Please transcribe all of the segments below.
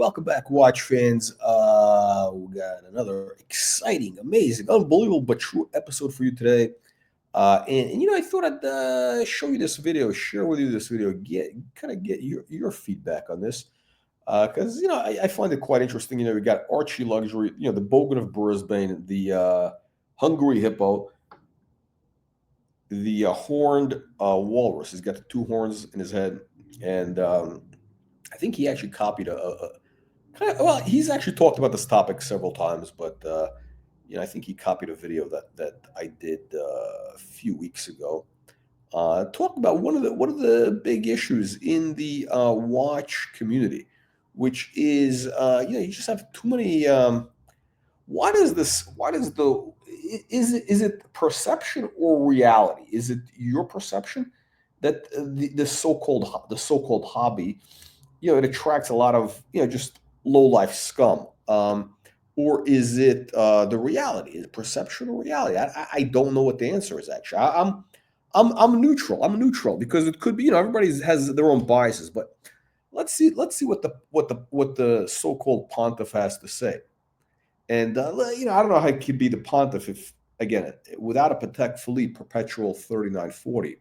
Welcome back, watch fans. We got another exciting, amazing, unbelievable, but true episode for you today. And I thought I'd show you this video, share with you this video, get your feedback on this. Because I find it quite interesting. We got ArchieLuxury, the Bogan of Breguet, the Hungary hippo, the horned walrus. He's got the two horns in his head, and I think he actually copied he's actually talked about this topic several times, but I think he copied a video that I did a few weeks ago. Talk about one of the big issues in the watch community, which is you just have too many. Is it perception or reality? Is it your perception that the so-called hobby, it attracts a lot of just low life scum, or is it the reality? Is it perception or reality? I don't know what the answer is. Actually, I'm neutral. I'm neutral because it could be everybody has their own biases, but let's see what the so-called pontiff has to say. And I don't know how it could be the pontiff if, again, without a Patek Philippe perpetual 3940.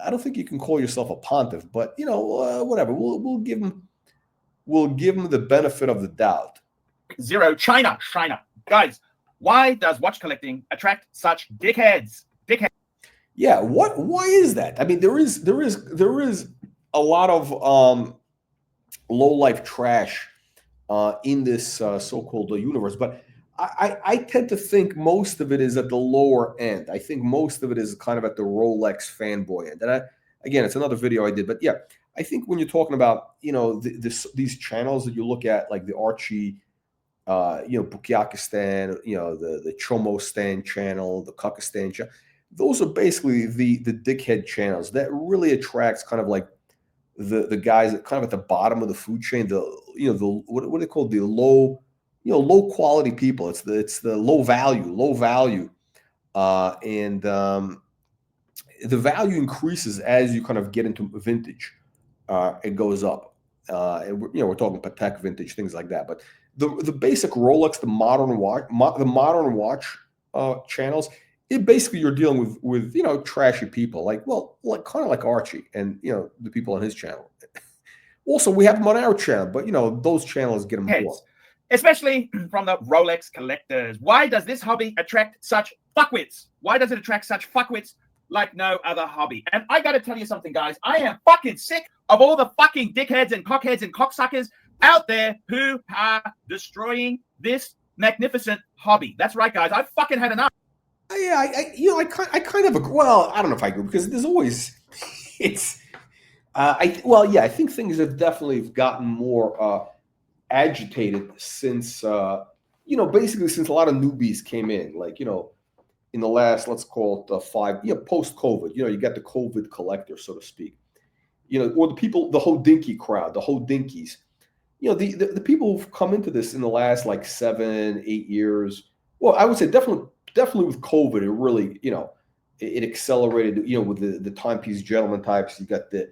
I don't think you can call yourself a pontiff, but whatever. We'll give him the benefit of the doubt. China, guys. Why does watch collecting attract such dickheads? Yeah, why is that? I mean, there is a lot of low life trash in this so-called universe, but I tend to think most of it is at the lower end. I think most of it is kind of at the Rolex fanboy end. And again, it's another video I did, but yeah, I think when you're talking about these channels that you look at, like the Archie, Bukiakistan, the Chomostan channel, the Kakistan channel, those are basically the dickhead channels that really attracts kind of like the guys that kind of at the bottom of the food chain, what are they called, the low quality people. It's the low value, and the value increases as you kind of get into vintage. It goes up, and we're talking Patek vintage, things like that. But the basic Rolex, the modern watch channels, it basically you're dealing with trashy people, like kind of like Archie and the people on his channel. Also, we have them on our channel, but those channels get them more. Especially from the Rolex collectors. Why does this hobby attract such fuckwits? Why does it attract such fuckwits like no other hobby? And I gotta tell you something, guys. I am fucking sick of all the fucking dickheads and cocksuckers out there who are destroying this magnificent hobby. That's right, guys. I've fucking had enough. Yeah, I kind of agree. Well, I don't know if I agree because there's always I think things have definitely gotten more agitated since basically since a lot of newbies came in, like in the last, let's call it post COVID. You got the COVID collector, so to speak. Or the people, the Hodinky crowd, the Hodinkies. The people who've come into this in the last like 7-8 years. Well, I would say definitely with COVID, it really it accelerated. With the timepiece gentleman types, you got the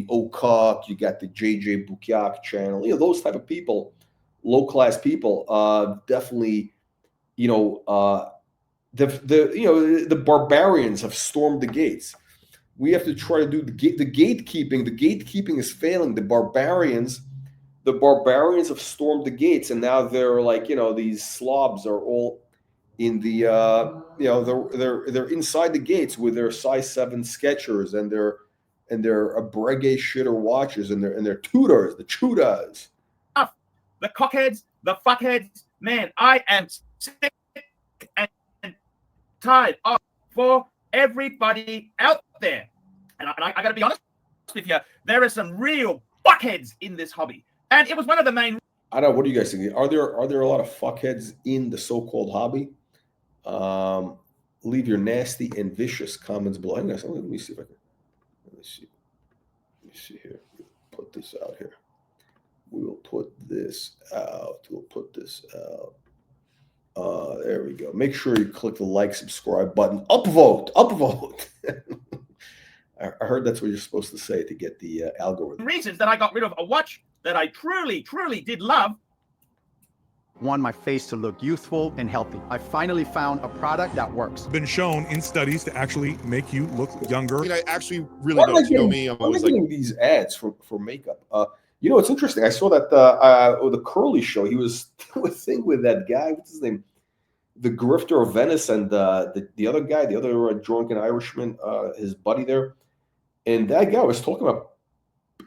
Okuk, you got the JJ Bukiak channel, those type of people, low class people, definitely, the barbarians have stormed the gates. We have to try to do the gatekeeping. The gatekeeping is failing. The barbarians have stormed the gates, and now they're like, these slobs are all in the, they're inside the gates with their size 7 Skechers and their Breguet shitter watches and their tutors, the chudas. The cockheads, the fuckheads, man, I am sick and tired of for everybody out there. And I got to be honest with you, there are some real fuckheads in this hobby. And it was one of the main... I don't know, what do you guys think? Are there a lot of fuckheads in the so-called hobby? Leave your nasty and vicious comments below. Let me see if I can... Let me see here. Put this out here. We will put this out. There we go. Make sure you click the like, subscribe button. Upvote. I heard that's what you're supposed to say to get the algorithm. Reasons that I got rid of a watch that I truly, truly did love. Want my face to look youthful and healthy. I finally found a product that works. Been shown in studies to actually make you look younger. I mean, I actually really don't. You know me, I'm always like these ads for makeup. You know, it's interesting. I saw that the Curly show. He was doing a thing with that guy. What's his name? The Grifter of Venice, and the other guy, the other drunken Irishman, his buddy there. And that guy was talking about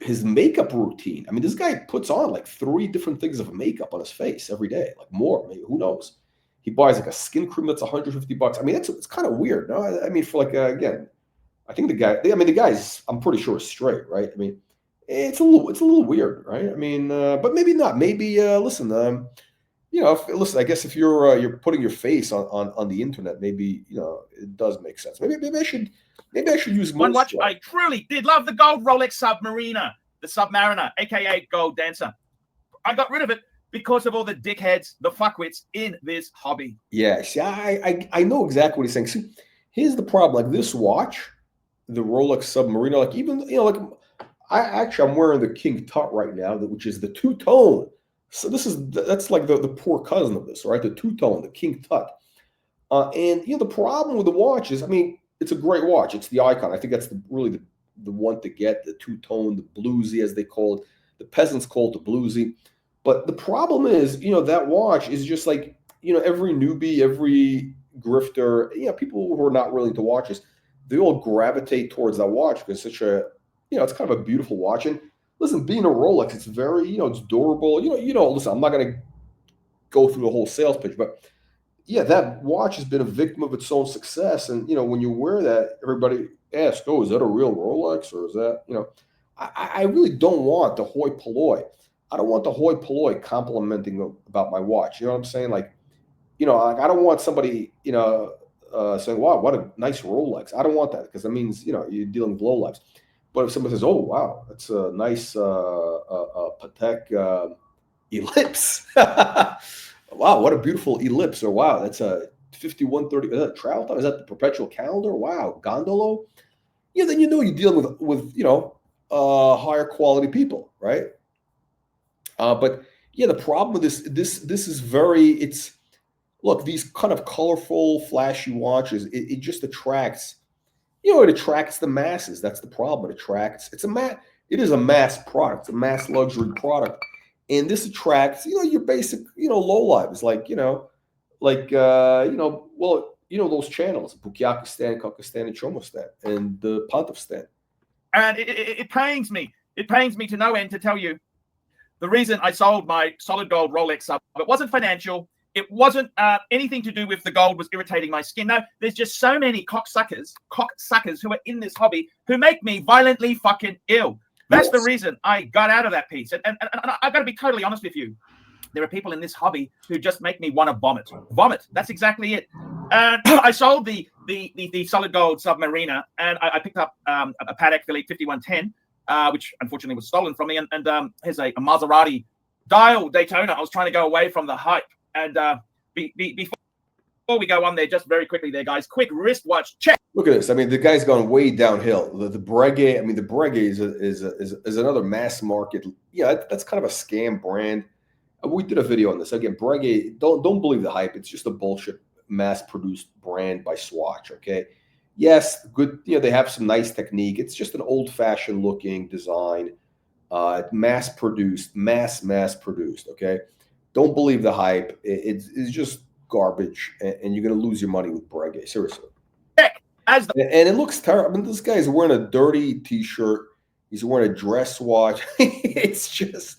his makeup routine. I mean, this guy puts on like 3 different things of makeup on his face every day, like more, maybe, who knows? He buys like a skin cream that's $150. I mean, it's kind of weird. No, I mean, for like again, I think the guy's, I'm pretty sure is straight, right? I mean, it's a little weird, right? I mean, but maybe not. Maybe listen, you know, listen. I guess if you're putting your face on the internet, maybe it does make sense. Maybe I should use more. One watch I truly did love, the gold Rolex Submariner, the Submariner, aka Gold Dancer. I got rid of it because of all the dickheads, the fuckwits in this hobby. Yeah, see, I know exactly what he's saying. See, here's the problem. Like this watch, the Rolex Submariner, like even like I'm wearing the King Tut right now, which is the two-tone. So that's like the poor cousin of this, right? The two-tone, the King Tut. And the problem with the watch is, I mean, it's a great watch. It's the icon. I think that's really the one to get, the two-tone, the bluesy as they call it. The peasants call it the bluesy. But the problem is, that watch is just like, every newbie, every grifter, people who are not really into watches, they all gravitate towards that watch because it's such a, it's kind of a beautiful watch. And listen, being a Rolex, it's very, it's durable. Listen, I'm not going to go through the whole sales pitch, but yeah, that watch has been a victim of its own success. And, when you wear that, everybody asks, oh, is that a real Rolex? Or is that, I really don't want the hoi polloi. I don't want the hoi polloi complimenting about my watch. You know what I'm saying? Like, like I don't want somebody, saying, wow, what a nice Rolex. I don't want that because that means, you're dealing with low lives. But if somebody says, oh, wow, that's a nice Patek Ellipse. Wow, what a beautiful ellipse. Or wow, that's a 5130 travel time. Is that the perpetual calendar? Wow, gondolo. Then you're dealing with higher quality people, right? But yeah, the problem with this is look, these kind of colorful, flashy watches, it just attracts, it attracts the masses. That's the problem. It is a mass product, it's a mass luxury product. And this attracts, your basic, low lives, like, those channels, Bukyakistan, Kakistan, and Chomostan, and the Pontifstan. And it pains me. It pains me to no end to tell you the reason I sold my solid gold Rolex Sub. It wasn't financial. It wasn't anything to do with the gold was irritating my skin. No, there's just so many cocksuckers who are in this hobby who make me violently fucking ill. That's the reason I got out of that piece. And I've got to be totally honest with you. There are people in this hobby who just make me want to vomit. Vomit. That's exactly it. And I sold the solid gold Submariner, and I picked up a Patek Philippe 5110, which unfortunately was stolen from me. And here's a Maserati dial Daytona. I was trying to go away from the hype. And before we go on there, just very quickly there, guys, quick wristwatch check. Look at this. I mean, the guy's gone way downhill. The Breguet. I mean, the Breguet is another mass market. Yeah, that's kind of a scam brand. We did a video on this. Again, Breguet. Don't believe the hype. It's just a bullshit mass-produced brand by Swatch. Okay. Yes, good. They have some nice technique. It's just an old-fashioned looking design. Mass-produced. Okay. Don't believe the hype. It's just garbage, and you're going to lose your money with Breguet. Seriously. And it looks terrible. I mean, this guy's wearing a dirty T-shirt. He's wearing a dress watch. It's just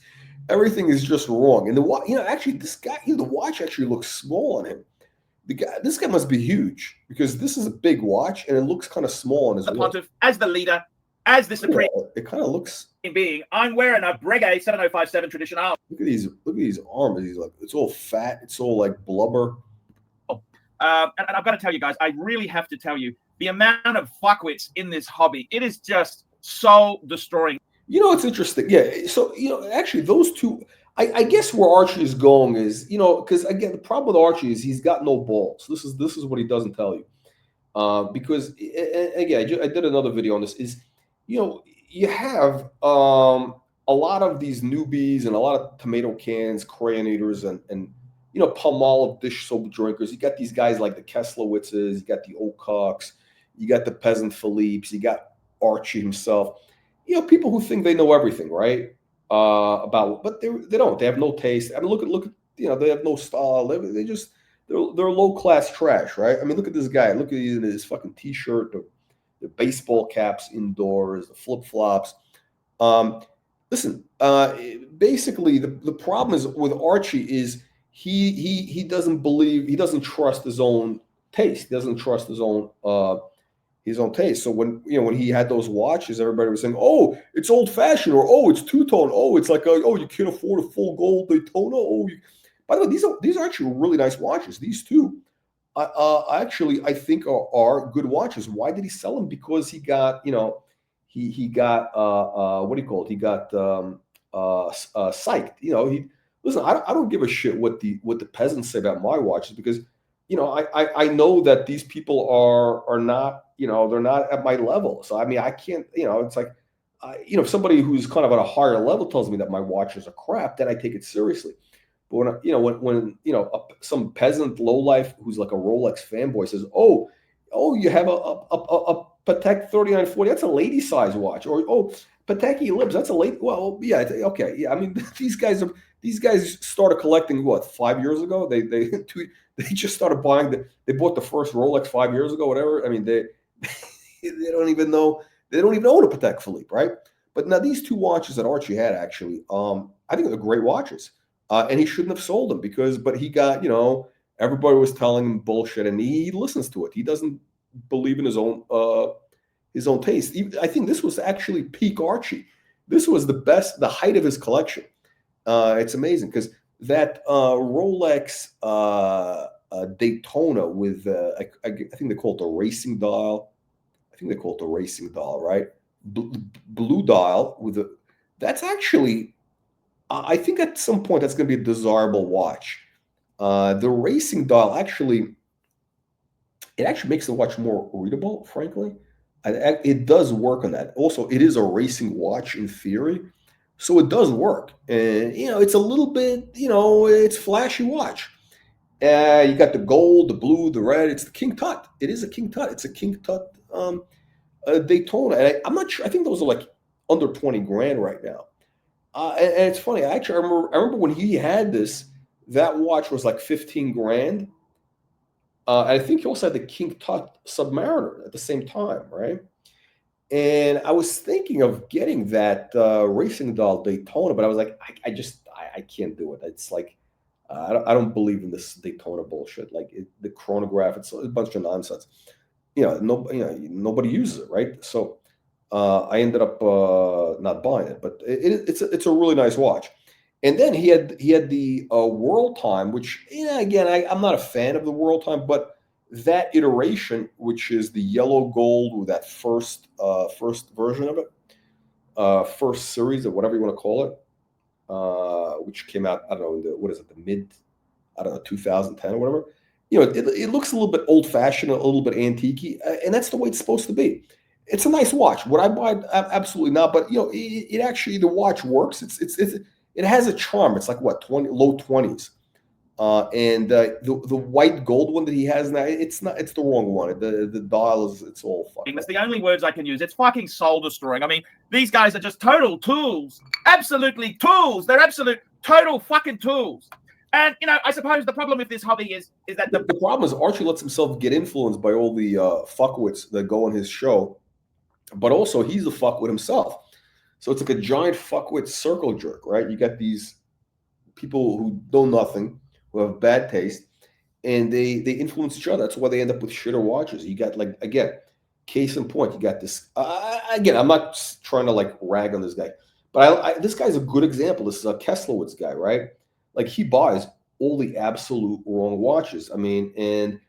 everything is just wrong. And the watch, actually, this guy, the watch actually looks small on him. This guy must be huge because this is a big watch and it looks kind of small on his Pontiff, as the leader, as the supreme. It kind of looks. Being, I'm wearing a Breguet 7057 traditional. Look at these arms. He's like, it's all fat. It's all like blubber. And I've got to tell you guys, I really have to tell you, the amount of fuckwits in this hobby, it is just so destroying. It's interesting. Yeah. So, actually those two, I guess where Archie is going is, because again, the problem with Archie is he's got no balls. This is what he doesn't tell you. Because again, I did another video on this is, you have, a lot of these newbies and a lot of tomato cans, crayon eaters, and you know, Palmolive dish soap drinkers. You got these guys like the Keslowitzes, you got the Oakocks, you got the Peasant Philippes, you got Archie himself. You know, people who think they know everything, right? But they don't. They have no taste. I mean, look at you know, they have no style. They're low class trash, right? I mean, look at this guy. Look at his fucking t-shirt, the baseball caps indoors, the flip flops. Listen, basically the problem is with Archie is he doesn't believe, he doesn't trust his own taste. He doesn't trust his own taste. So when he had those watches, everybody was saying, "Oh, it's old fashioned," or "Oh, it's two tone." "Oh, it's like oh, you can't afford a full gold Daytona." By the way, these are actually really nice watches. These two, actually, I think are good watches. Why did he sell them? Because he got he got what do you call it? He got psyched. You know, listen. I don't give a shit what the peasants say about my watches, because I know that these people are not, they're not at my level. So I mean, I can't, it's like, if somebody who's kind of at a higher level tells me that my watches are crap, then I take it seriously. But when some peasant lowlife who's like a Rolex fanboy says, "Oh, you have a Patek 3940, that's a lady size watch," or "Oh, Patek Philippe, that's a lady." Well, yeah, okay, yeah. I mean, these guys started collecting what, 5 years ago? They just started buying they bought the first Rolex 5 years ago, whatever. I mean, they they don't even know, they don't even own a Patek Philippe, right? But now these two watches that Archie had, actually, I think they're great watches. And he shouldn't have sold them but he got, everybody was telling him bullshit, and he listens to it. He doesn't believe in his own taste. I think this was actually peak Archie. This was the height of his collection. It's amazing because that Rolex Daytona with I think they call it the racing dial. I think they call it the racing dial, right? Blue dial with that's actually, I think at some point that's going to be a desirable watch. The racing dial actually makes the watch more readable, frankly. It does work on that. Also, it is a racing watch in theory, so it does work. And it's a little bit, it's flashy watch. You got the gold, the blue, the red. It's the King Tut. It is a King Tut. It's a King Tut Daytona. And I'm not sure. I think those are like under 20 grand right now. And it's funny. I remember when he had this, that watch was like 15 grand. I think he also had the King Tut Submariner at the same time, right? And I was thinking of getting that racing dial Daytona, but I was like, I can't do it. It's like, I don't believe in this Daytona bullshit. Like the chronograph, it's a bunch of nonsense. Nobody uses it, right? So I ended up not buying it, but it's a really nice watch. And then he had the World Time, which again, I'm not a fan of the World Time, but that iteration, which is the yellow gold with that first version of it, first series or whatever you want to call it, which came out, I don't know, in the mid, I don't know, 2010 or whatever. It looks a little bit old fashioned, a little bit antique, and that's the way it's supposed to be. It's a nice watch. Would I buy it? Absolutely not. But it actually, the watch works. It has a charm. It's like what, low 20s. And the white gold one that he has now, it's the wrong one. The dial it's all fucking. That's the only words I can use. It's fucking soul destroying. I mean, these guys are just total tools. Absolutely tools. They're absolute total fucking tools. And I suppose the problem with this hobby is that the problem is Archie lets himself get influenced by all the fuckwits that go on his show, but also he's a fuckwit himself. So it's like a giant fuckwit circle jerk, right? You got these people who know nothing, who have bad taste, and they influence each other. That's why they end up with shitter watches. You got, like, again, case in point, you got this. Again, I'm not trying to like rag on this guy, but this guy's a good example. This is a Kesslowitz guy, right? Like, he buys all the absolute wrong watches. I mean, and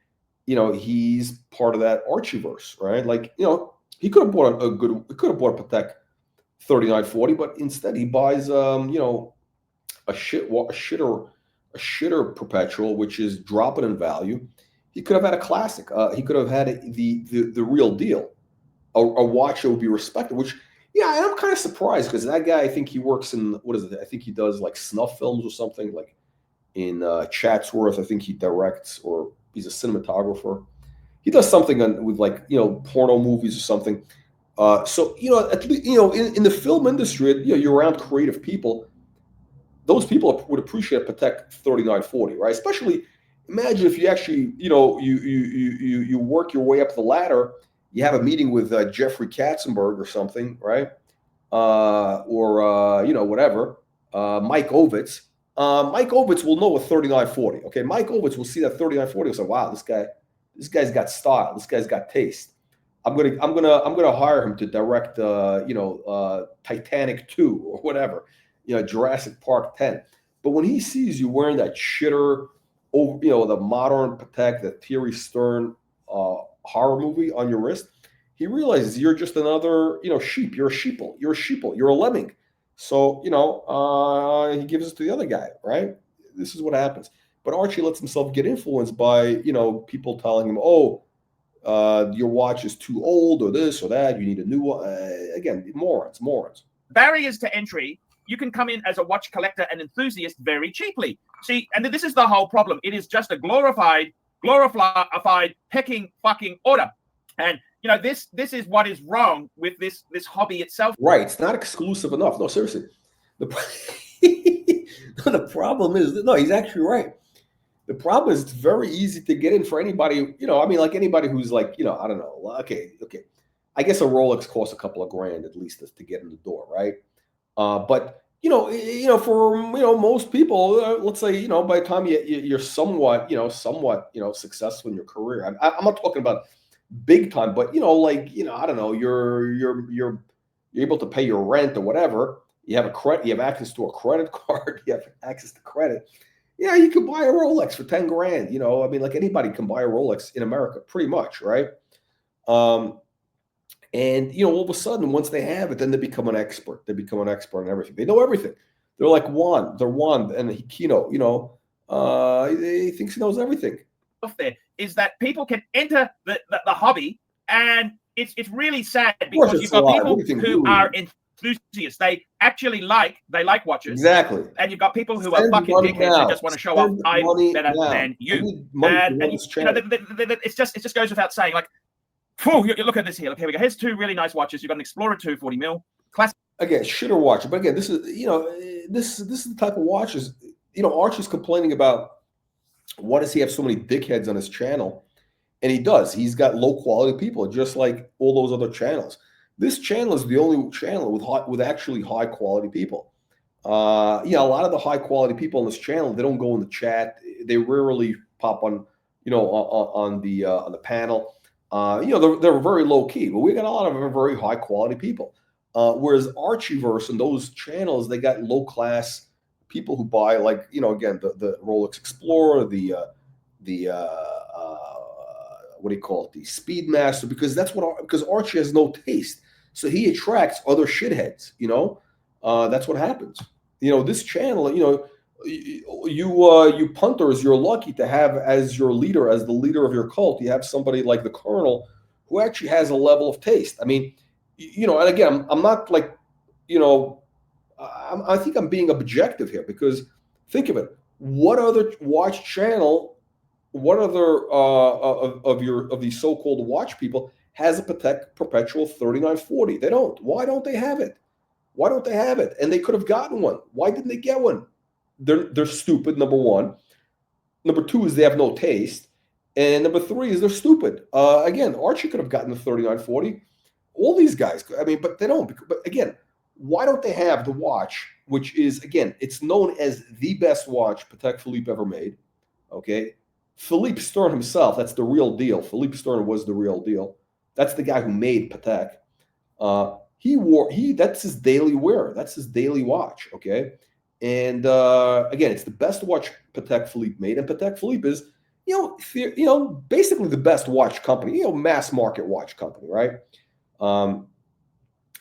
he's part of that Archieverse, right? Like, he could have bought a Patek 3940, but instead he buys a shitter perpetual, which is dropping in value. He could have had a classic. He could have had the real deal, a watch that would be respected, which Yeah, and I'm kind of surprised because that guy, I think he works in, what is it? I think he does like snuff films or something, like in Chatsworth. I think he directs, or he's a cinematographer. He does something with like, porno movies or something. So, at least, in the film industry, you're around creative people. Those people would appreciate a Patek 3940, right? Especially, imagine if you actually, you work your way up the ladder. You have a meeting with Jeffrey Katzenberg or something, right? Or whatever. Mike Ovitz. Mike Ovitz will know a 3940. Okay, Mike Ovitz will see that 3940 and say, "Wow, this guy's got style. This guy's got taste. I'm gonna hire him to direct, Titanic 2 or whatever, Jurassic Park 10." But when he sees you wearing that shitter, over, the modern Patek, the Thierry Stern horror movie on your wrist, he realizes you're just another, sheep. You're a sheeple. You're a sheeple. You're a lemming. So, he gives it to the other guy, right? This is what happens. But Archie lets himself get influenced by, people telling him, "Oh, your watch is too old," or this or that. You need a new one. Again, morons. Barriers to entry. You can come in as a watch collector and enthusiast very cheaply. See, and this is the whole problem. It is just a glorified pecking fucking order. And this is what is wrong with this hobby itself. Right. It's not exclusive enough. No, seriously. The problem is, no, he's actually right. The problem is it's very easy to get in for anybody, like anybody who's like, I don't know. Okay. I guess a Rolex costs a couple of grand at least to get in the door, right? But for most people, let's say by the time you're somewhat successful in your career. I'm not talking about big time, but I don't know, you're able to pay your rent or whatever. You have you have access to a credit card. You have access to credit. Yeah, you can buy a Rolex for 10 grand. Like anybody can buy a Rolex in America, pretty much, right? And all of a sudden, once they have it, then they become an expert. They become an expert on everything. They know everything. They're like Juan. They're Juan and Hikino. He thinks he knows everything. There is that people can enter the hobby, and it's really sad because you've got people who are enthusiasts. They actually like watches. Exactly. And you've got people who are fucking dickheads who just want to show off. I'm better than you. And it just goes without saying, like, you look at this here. Look, here we go. Here's two really nice watches. You've got an Explorer 2 40 mil. Classic. Again, shitter watch. But again, this is this is the type of watches. Archie's complaining about, why does he have so many dickheads on his channel? And he does. He's got low quality people, just like all those other channels. This channel is the only channel with actually high quality people. A lot of the high quality people on this channel, they don't go in the chat. They rarely pop on, on the panel. They're very low key, but we got a lot of very high quality people. Whereas Archieverse and those channels, they got low class people who buy, like, again, the Rolex Explorer, the what do you call it, the Speedmaster, because Archie has no taste, so he attracts other shitheads. That's what happens. This channel, you punters, you're lucky to have as your leader, as the leader of your cult, you have somebody like the Colonel who actually has a level of taste. I mean, and again, I'm not like, I think I'm being objective here, because think of it. What other watch channel, what other of these so-called watch people has a Patek Perpetual 3940? They don't. Why don't they have it? Why don't they have it? And they could have gotten one. Why didn't they get one? They're stupid, number one. Number two is they have no taste. And number three is they're stupid. Again, Archie could have gotten the 3940. All these guys, but they don't. But again, why don't they have the watch, which is, again, it's known as the best watch Patek Philippe ever made, okay? Philippe Stern himself, that's the real deal. Philippe Stern was the real deal. That's the guy who made Patek. That's his daily wear. That's his daily watch, okay? And again, it's the best watch Patek Philippe made, and Patek Philippe is, basically the best watch company, mass market watch company, right?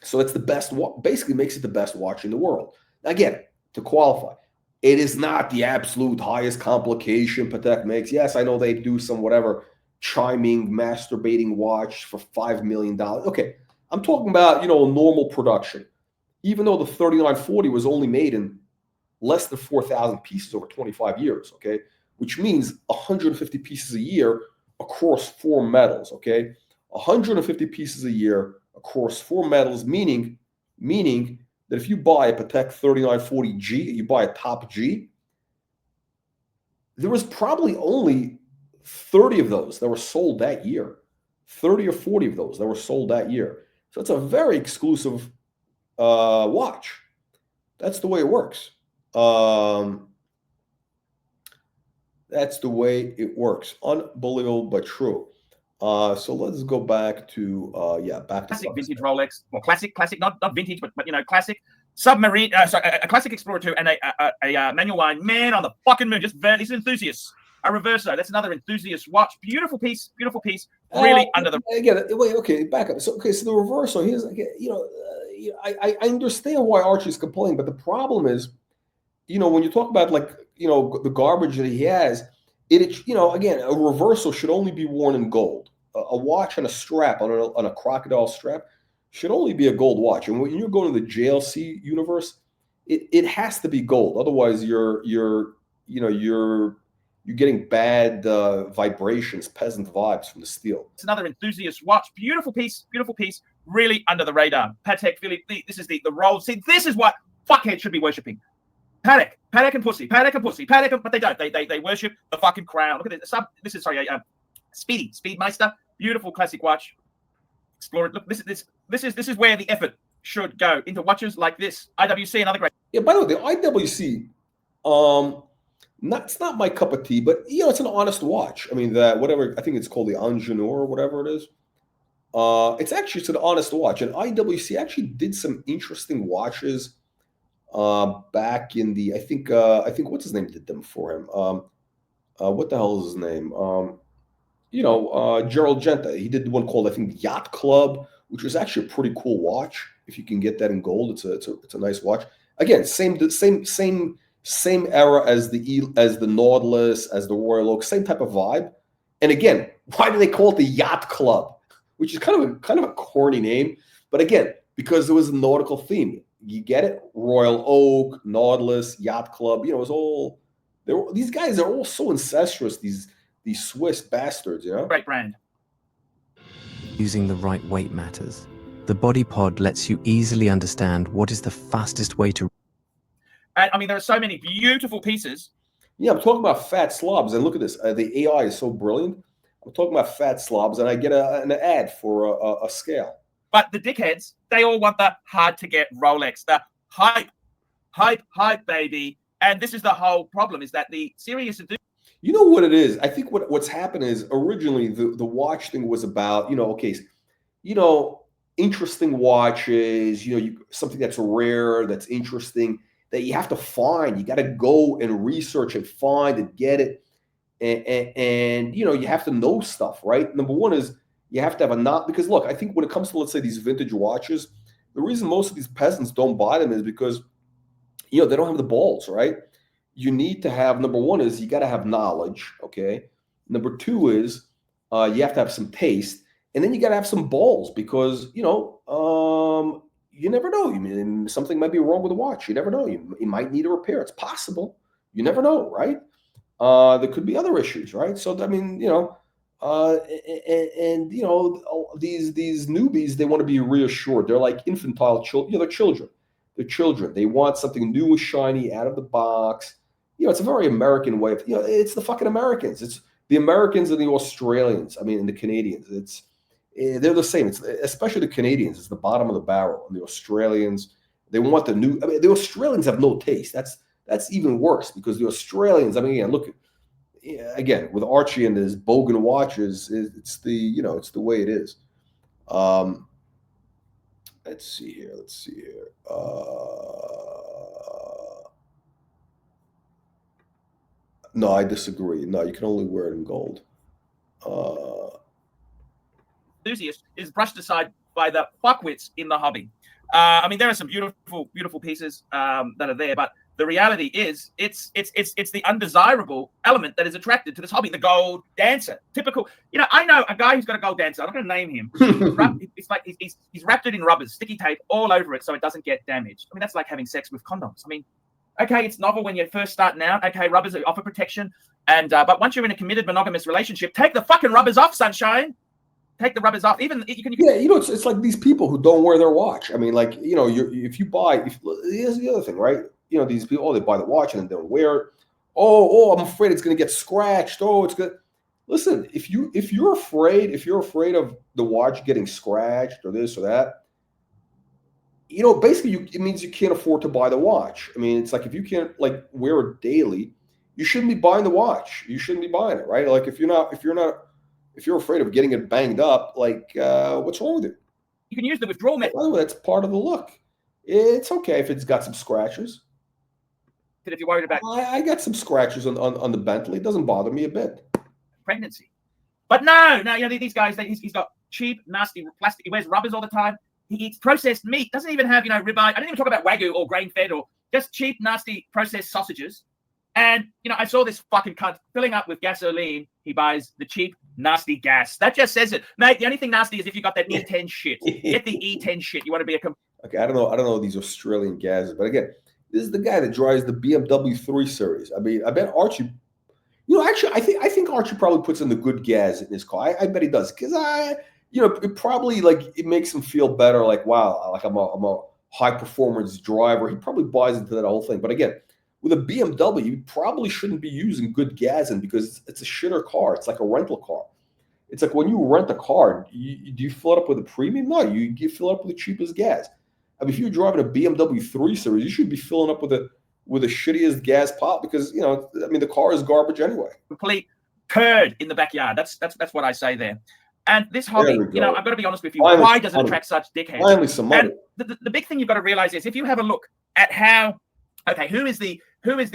So it's the best, basically makes it the best watch in the world. Now, again, to qualify, it is not the absolute highest complication Patek makes. Yes, I know they do some whatever chiming, masturbating watch for $5 million. Okay, I'm talking about, normal production. Even though the 3940 was only made in less than 4,000 pieces over 25 years, okay? Which means 150 pieces a year across 4 metals, okay? 150 pieces a year across 4 metals, meaning that if you buy a Patek 3940G, you buy a top G, there was probably only 30 of those that were sold that year. 30 or 40 of those that were sold that year. So it's a very exclusive watch. That's the way it works. That's the way it works. Unbelievable, but true. So let's go back to back to classic vintage Rolex. Well, classic, not vintage, but classic submarine. A classic Explorer 2 and a manual line. Man on the fucking moon. Just these enthusiasts. A Reverso. That's another enthusiast watch. Beautiful piece. Really under the. Again, wait. Okay, back up. So the Reverso. Here's I understand why Archie's complaining, but the problem is, when you talk about the garbage that he has, again, a Reverso should only be worn in gold. A watch and a strap on a crocodile strap should only be a gold watch. And when you're going to the JLC universe, it has to be gold. Otherwise, you're getting bad vibrations, peasant vibes from the steel. It's another enthusiast watch. Beautiful piece. Really under the radar. Patek Philippe. This is the roll. See, this is what fuckheads should be worshipping. Patek and pussy, but they don't. They worship the fucking crown. Look at this. This is Speedmeister. Beautiful classic watch. Explore it. Look, this is where the effort should go into watches like this. IWC, another great. Yeah. By the way, the IWC, it's not my cup of tea, but it's an honest watch. I mean, whatever, I think it's called the Ingenieur or whatever it is. It's an honest watch, and IWC actually did some interesting watches back in the I think what's his name did them for him. What the hell is his name? Gerald Genta. He did one called, I think, Yacht Club, which was actually a pretty cool watch. If you can get that in gold, it's a nice watch. Again, same era as the Nautilus, as the Royal Oak, same type of vibe. And again, why do they call it the Yacht Club? Which is kind of a corny name, but again, because there was a nautical theme. You get it? Royal Oak, Nautilus, Yacht Club. It was all. These guys are all so incestuous. These Swiss bastards. Great brand. Using the right weight matters. The body pod lets you easily understand what is the fastest way to. And I mean, there are so many beautiful pieces. Yeah, I'm talking about fat slobs, and look at this. The AI is so brilliant. I'm talking about fat slobs, and I get an ad for a scale. But the dickheads, they all want the hard-to-get Rolex, the hype, baby. And this is the whole problem, is that the serious... You know what it is? I think what's happened is originally the watch thing was about, interesting watches, something that's rare, that's interesting, that you have to find. You got to go and research and find and get it. And you have to know stuff, right? Number one is you have to have because look, I think when it comes to, let's say, these vintage watches, the reason most of these peasants don't buy them is because, they don't have the balls, right? You need to have, number one is you got to have knowledge, okay? Number two is you have to have some taste, and then you got to have some balls because, you never know. I mean, something might be wrong with the watch. You never know. You might need a repair. It's possible. You never know, right? There could be other issues, right? So, I mean, these newbies, they want to be reassured. They're like infantile children. They're children. They're children. They want something new and shiny out of the box. It's a very American way of, it's the fucking Americans. It's the Americans and the Australians. I mean, and the Canadians. They're the same. It's especially the Canadians. It's the bottom of the barrel. And the Australians, they want the new. I mean, the Australians have no taste. That's even worse because the Australians. I mean, again, look. Again, with Archie and his Bogan watches, it's the way it is. Let's see here. No, I disagree. No, you can only wear it in gold. Enthusiast is brushed aside by the fuckwits in the hobby. I mean, there are some beautiful pieces that are there, but the reality is it's the undesirable element that is attracted to this hobby. The gold dancer, typical. You know, I know a guy who's got a gold dancer. I'm not going to name him. It's like he's wrapped it in rubbers, sticky tape all over it so it doesn't get damaged. I mean, that's like having sex with condoms. I mean, okay, it's novel when you're first starting out. Okay, rubbers offer protection, and but once you're in a committed monogamous relationship, take the fucking rubbers off, sunshine. Take the rubbers off. Even you can. Yeah, you know, it's like these people who don't wear their watch. I mean, like, you know, if you buy, here's the other thing, right? You know, these people, they buy the watch and then they don't wear it. Oh, I'm afraid it's going to get scratched. Oh, it's good. Listen, if you're afraid of the watch getting scratched or this or that, you know, basically it means you can't afford to buy the watch. I mean, it's like if you can't like wear it daily, you shouldn't be buying the watch. You shouldn't be buying it, right? Like if you're afraid of getting it banged up, like what's wrong with it? You can use the withdrawal method. By the way, that's part of the look. It's okay if it's got some scratches. If you're worried about, I got some scratches on the Bentley. It doesn't bother me a bit. Pregnancy, but no, you know, these guys. He's got cheap, nasty plastic. He wears rubbers all the time. He eats processed meat. Doesn't even have, you know, ribeye. I didn't even talk about Wagyu or grain fed or just cheap, nasty processed sausages. And, you know, I saw this fucking cunt filling up with gasoline. He buys the cheap, nasty gas. That just says it. Mate, the only thing nasty is if you got that E10 shit. Get the E10 shit. You want to be a... Okay, I don't know these Australian gases, but again, this is the guy that drives the BMW 3 Series. I mean, I bet Archie... You know, actually, I think Archie probably puts in the good gas in his car. I bet he does. Because, you know, it probably, like, it makes him feel better. Like, wow, like I'm a high-performance driver. He probably buys into that whole thing. But again... With a BMW, you probably shouldn't be using good gas in because it's a shitter car. It's like a rental car. It's like when you rent a car, do you fill it up with a premium? No, you fill it up with the cheapest gas. I mean, if you're driving a BMW 3 Series, you should be filling up with the shittiest gas pot because, you know, I mean, the car is garbage anyway. Complete turd in the backyard. That's what I say there. And this hobby, you know, I've got to be honest with you. Why does it attract such dickheads? Finally, some money. And the big thing you've got to realize is if you have a look at how, okay, who is the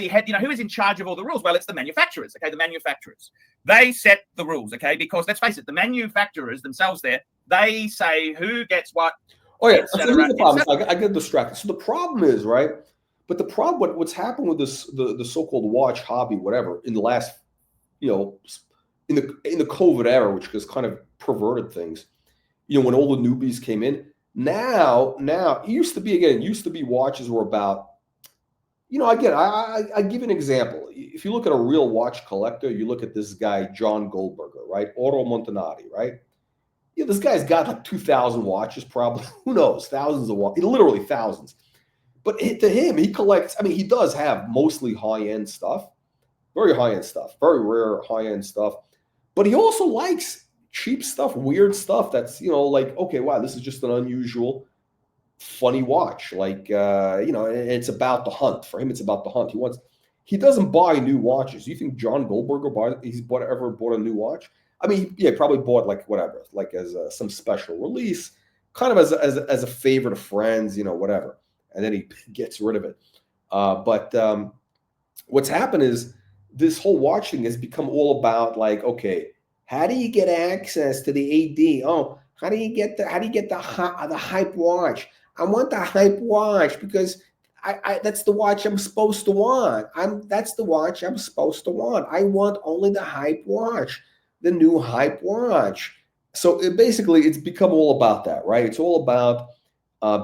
head, you know, who is in charge of all the rules? Well, it's the manufacturers, okay? The manufacturers. They set the rules, okay? Because let's face it, the manufacturers themselves they say who gets what. Oh, yeah. So here's the problem. I get distracted. So the problem is, right? But the problem, what's happened with this, the so-called watch hobby, whatever, in the last, you know, in the COVID era, which has kind of perverted things, you know, when all the newbies came in, now it used to be watches were about, you know, again, I give an example. If you look at a real watch collector, you look at this guy, John Goldberger, right? Oro Montanari, right? Yeah, this guy's got like 2,000 watches probably. Who knows? Thousands of watches, literally thousands. But to him, he collects, I mean, he does have mostly high-end stuff, very high-end stuff, very rare high-end stuff. But he also likes cheap stuff, weird stuff that's, you know, like, okay, wow, this is just an unusual, funny watch. Like, you know, it's about the hunt. For him, it's about the hunt. He doesn't buy new watches. Do you think John Goldberger ever bought a new watch? I mean, yeah, probably bought like whatever, like as some special release, kind of as a favor to friends, you know, whatever. And then he gets rid of it. But what's happened is this whole watch thing has become all about like, okay, how do you get access to the AD? Oh, how do you get the hype watch? I want the hype watch because that's the watch I'm supposed to want. That's the watch I'm supposed to want. I want only the hype watch, the new hype watch. So it's become all about that, right? It's all about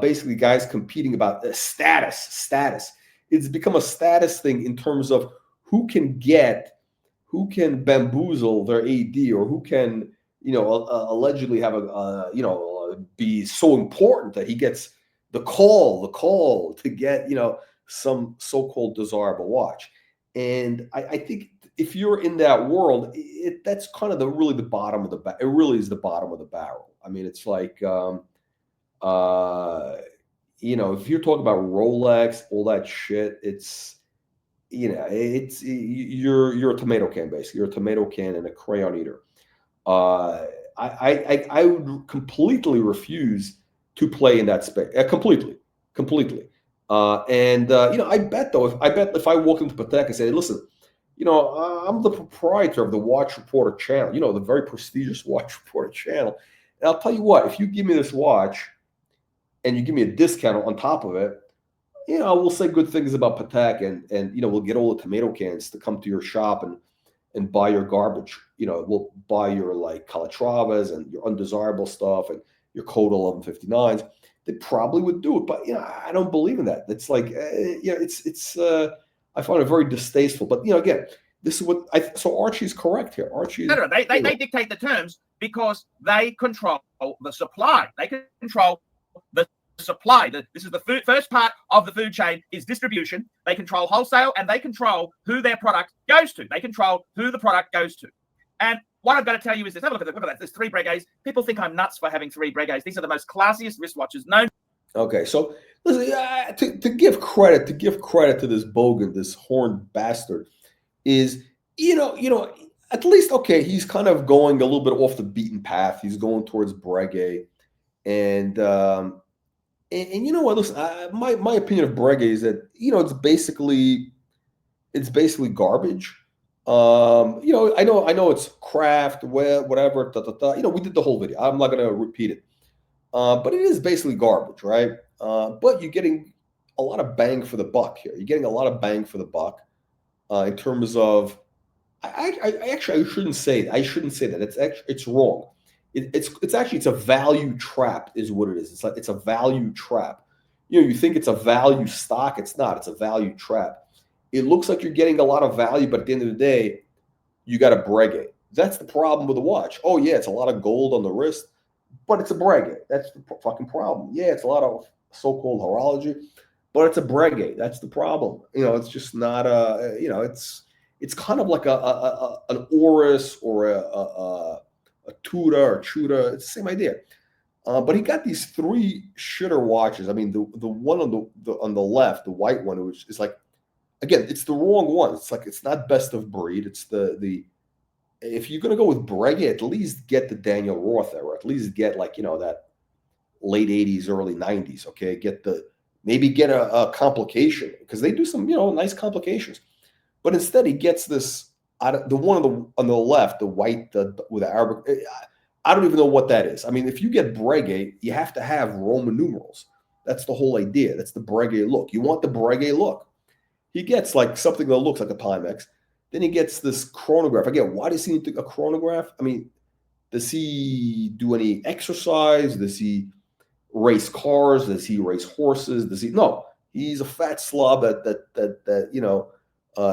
basically guys competing about the status. It's become a status thing in terms of who can bamboozle their AD or who can, you know, allegedly have be so important that he gets the call to get, you know, some so-called desirable watch. And I think if you're in that world, that's kind of really the bottom of the barrel. It really is the bottom of the barrel. I mean, it's like, you know, if you're talking about Rolex, all that shit, it's, you know, you're a tomato can, basically. You're a tomato can and a crayon eater. I would completely refuse to play in that space. Completely. You know, I bet if I walk into Patek and say, listen, you know, I'm the proprietor of the Watch Reporter channel, you know, the very prestigious Watch Reporter channel. And I'll tell you what, if you give me this watch and you give me a discount on top of it, we'll say good things about Patek, and we'll get all the tomato cans to come to your shop and buy your garbage. We'll buy your like Calatravas and your undesirable stuff and your Coda 1159s. They probably would do it, but I don't believe in that. It's like, I find it very distasteful. But again, this is what so Archie's correct here. Archie, they dictate the terms because they control the supply. They control the supply. This is the first part of the food chain is distribution. They control wholesale, and they control who their product goes to. They control who the product goes to. And what I've got to tell you is this. Have a look at that. There's 3 Breguets. People think I'm nuts for having 3 Breguets. These are the most classiest wristwatches known. Okay, so listen, to give credit to this Bogan, this horned bastard, is at least okay. He's kind of going a little bit off the beaten path. He's going towards Breguet, and you know what? Listen, my opinion of Breguet is that it's basically garbage. I know it's craft, whatever. We did the whole video. I'm not going to repeat it, but it is basically garbage, right? But you're getting a lot of bang for the buck here. You're getting a lot of bang for the buck in terms of. I shouldn't say that. I shouldn't say that. It's wrong. It's a value trap, is what it is. It's a value trap. You think it's a value stock. It's not. It's a value trap. It looks like you're getting a lot of value, but at the end of the day, you got a Breguet. That's the problem with the watch. Oh yeah, it's a lot of gold on the wrist, but it's a Breguet. That's the fucking problem. Yeah, it's a lot of so-called horology, but it's a Breguet. That's the problem. It's just not a. It's kind of like an Oris or a Tuda or Chuda. It's the same idea. But he got these 3 shitter watches. I mean, the one on the left, the white one, which is like, again, it's the wrong one. It's like, it's not best of breed. It's the if you're gonna go with Breguet, at least get the Daniel Roth era. At least get like that late 80s, early 90s. Okay, maybe get a complication, because they do some nice complications. But instead, he gets this the one on the left, the white with the Arabic. I don't even know what that is. I mean, if you get Breguet, you have to have Roman numerals. That's the whole idea. That's the Breguet look. You want the Breguet look. He gets like something that looks like a Timex. Then he gets this chronograph. Again, why does he need a chronograph? I mean, does he do any exercise? Does he race cars? Does he race horses? No, he's a fat slob that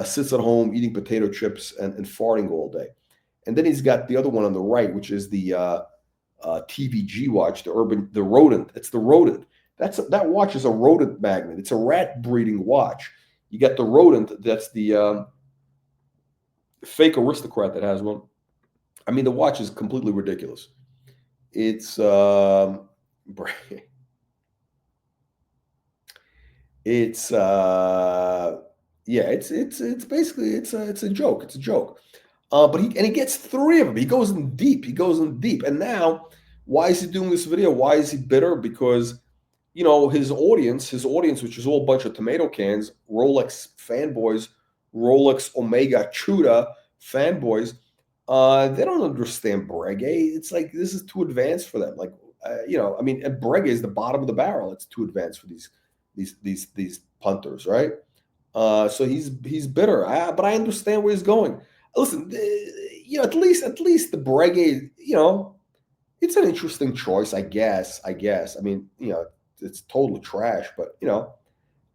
sits at home eating potato chips and farting all day. And then he's got the other one on the right, which is the TVG watch, the rodent. It's the rodent. That watch is a rodent magnet. It's a rat breeding watch. You got the rodent. That's the fake aristocrat that has one. I mean, the watch is completely ridiculous. It's it's basically it's a joke. It's a joke. But he gets 3 of them. He goes in deep. And now, why is he doing this video? Why is he bitter? Because his audience, which is all a bunch of tomato cans, Rolex fanboys, Rolex Omega Chuda fanboys, they don't understand Breguet. It's like, this is too advanced for them. Like, I mean, and Breguet is the bottom of the barrel. It's too advanced for these punters, right? So he's bitter. But I understand where he's going. Listen, at least the Breguet, it's an interesting choice, I guess. I mean, it's totally trash, but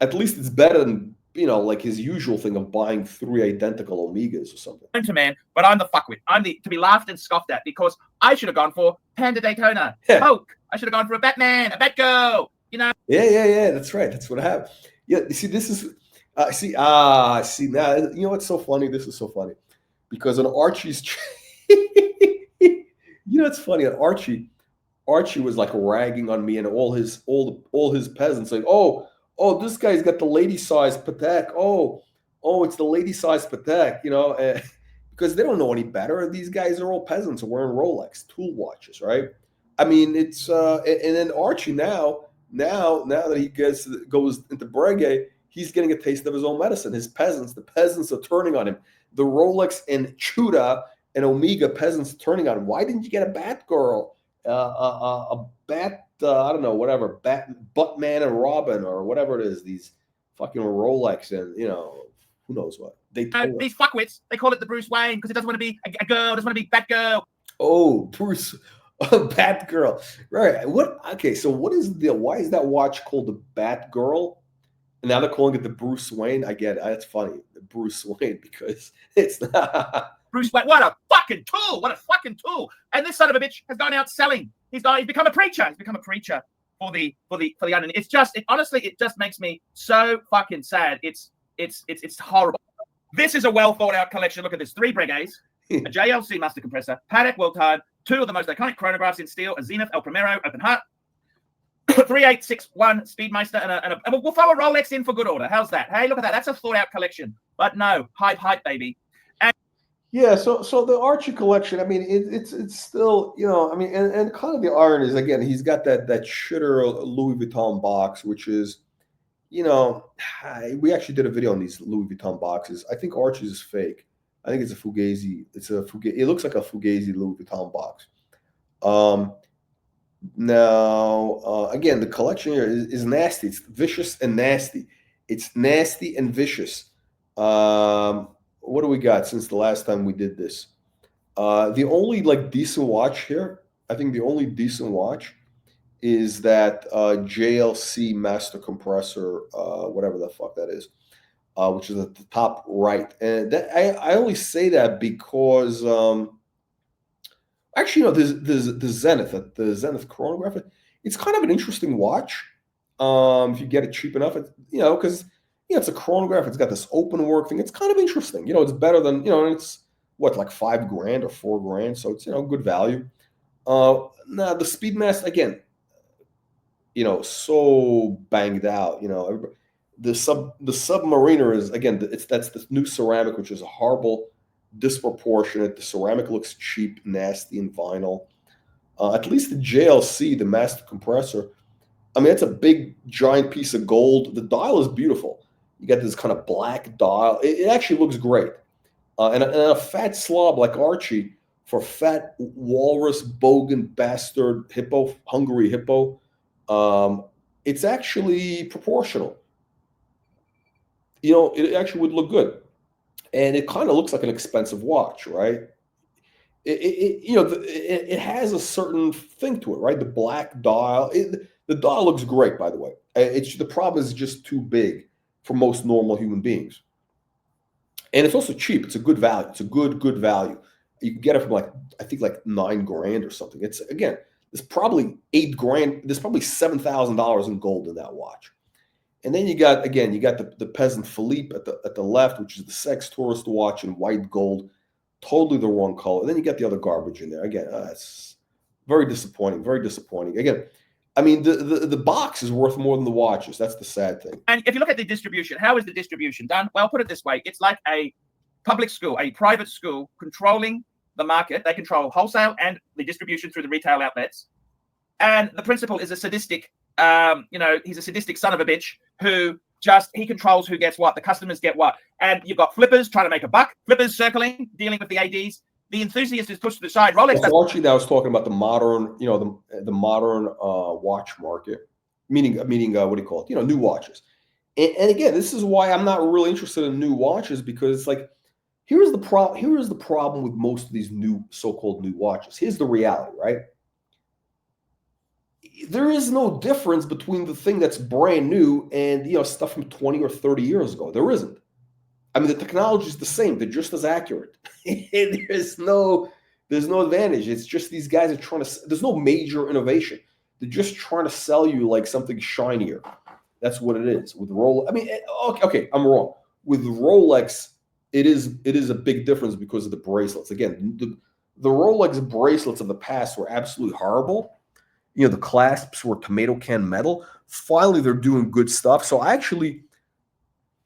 at least it's better than like his usual thing of buying 3 identical Omegas or something. Man, but I'm the fuckwit. I'm to be laughed and scoffed at, because I should have gone for Panda Daytona, Coke. I should have gone for a Batman, a Batgirl. Yeah. That's right. That's what happened. Yeah. You see, this is see now. What's so funny? This is so funny, because on Archie's, it's funny. On Archie was like ragging on me and all his peasants, like, oh, this guy's got the lady size Patek. Oh, it's the lady size Patek. Because they don't know any better. These guys are all peasants wearing Rolex tool watches, right? I mean, it's and then Archie now that he goes into Breguet, he's getting a taste of his own medicine. The peasants are turning on him. The Rolex and Chuda and Omega peasants are turning on him. Why didn't you get a Batgirl, a Bat? I don't know, whatever, Batman and Robin or whatever it is. These fucking Rolex and who knows what. These fuckwits, they call it the Bruce Wayne because it doesn't want to be a girl, doesn't want to be Batgirl. Oh, Bruce, Batgirl, right? Okay, so why is that watch called the Batgirl? And now they're calling it the Bruce Wayne. I get it. That's funny, the Bruce Wayne, because it's not. Bruce Wayne, what a fucking tool! What a fucking tool! And this son of a bitch has gone out selling. He's become a preacher. He's become a preacher for the onion. Honestly, it just makes me so fucking sad. It's horrible. This is a well thought out collection. Look at this: 3 Breguets, a JLC master compressor, Patek World Time, 2 of the most iconic chronographs in steel, a Zenith El Primero open heart, 3861 Speedmeister, and we'll throw a Rolex in for good order. How's that? Hey, look at that. That's a thought out collection. But no, hype, baby. Yeah, so the Archie collection, I mean, it's still, I mean, and kind of the irony is, again, he's got that shitter Louis Vuitton box, which is, we actually did a video on these Louis Vuitton boxes. I think Archie's is fake. I think it's a Fugazi. It looks like a Fugazi Louis Vuitton box. Now, again, the collection here is nasty. It's vicious and nasty. It's nasty and vicious. What do we got since the last time we did this? The only decent watch here, I think the only decent watch is that JLC master compressor, whatever the fuck that is, which is at the top right. And that, I only say that because actually, the Zenith, the Zenith chronograph, it's kind of an interesting watch. If you get it cheap enough, because it's a chronograph. It's got this open work thing. It's kind of interesting. It's better than, and it's what, like $5,000 or $4,000. So it's, good value. Now the Speedmaster, again, so banged out, the Submariner is, again, that's the new ceramic, which is a horrible, disproportionate. The ceramic looks cheap, nasty, and vinyl. At least the JLC, the master compressor, I mean, it's a big, giant piece of gold. The dial is beautiful. You got this kind of black dial. It actually looks great. And a fat slob like Archie, for fat walrus, bogan, bastard, hippo, hungry hippo, it's actually proportional. It actually would look good. And it kind of looks like an expensive watch, right? It has a certain thing to it, right? The black dial. The dial looks great, by the way. The problem is just too big for most normal human beings. And it's also cheap. It's a good value. It's a good value. You can get it from I think $9,000 or something. It's, again, there's probably $8,000. There's probably $7,000 in gold in that watch. And then you got the Peasant Philippe at the left, which is the sex tourist watch in white gold, totally the wrong color. And then you got the other garbage in there. Again, it's very disappointing. Very disappointing. Again, I mean, the box is worth more than the watches. That's the sad thing. And if you look at the distribution, how is the distribution done? Well, put it this way. It's like a public school, a private school controlling the market. They control wholesale and the distribution through the retail outlets. And the principal is a sadistic, he's a sadistic son of a bitch who he controls who gets what. The customers get what. And you've got flippers trying to make a buck, flippers circling, dealing with the ADs. The enthusiast is pushed to the side. Rolex. Well, Archie, I was talking about the modern, the modern watch market, meaning what do you call it? New watches. And again, this is why I'm not really interested in new watches, because it's like, here is the problem with most of these so-called new watches. Here's the reality, right? There is no difference between the thing that's brand new and stuff from 20 or 30 years ago. There isn't. I mean, the technology is the same. They're just as accurate. There's no advantage. It's just these guys are trying to. There's no major innovation. They're just trying to sell you like something shinier. That's what it is with Rolex. I mean, okay, I'm wrong. With Rolex, it is a big difference because of the bracelets. Again, the Rolex bracelets of the past were absolutely horrible. The clasps were tomato can metal. Finally, they're doing good stuff. So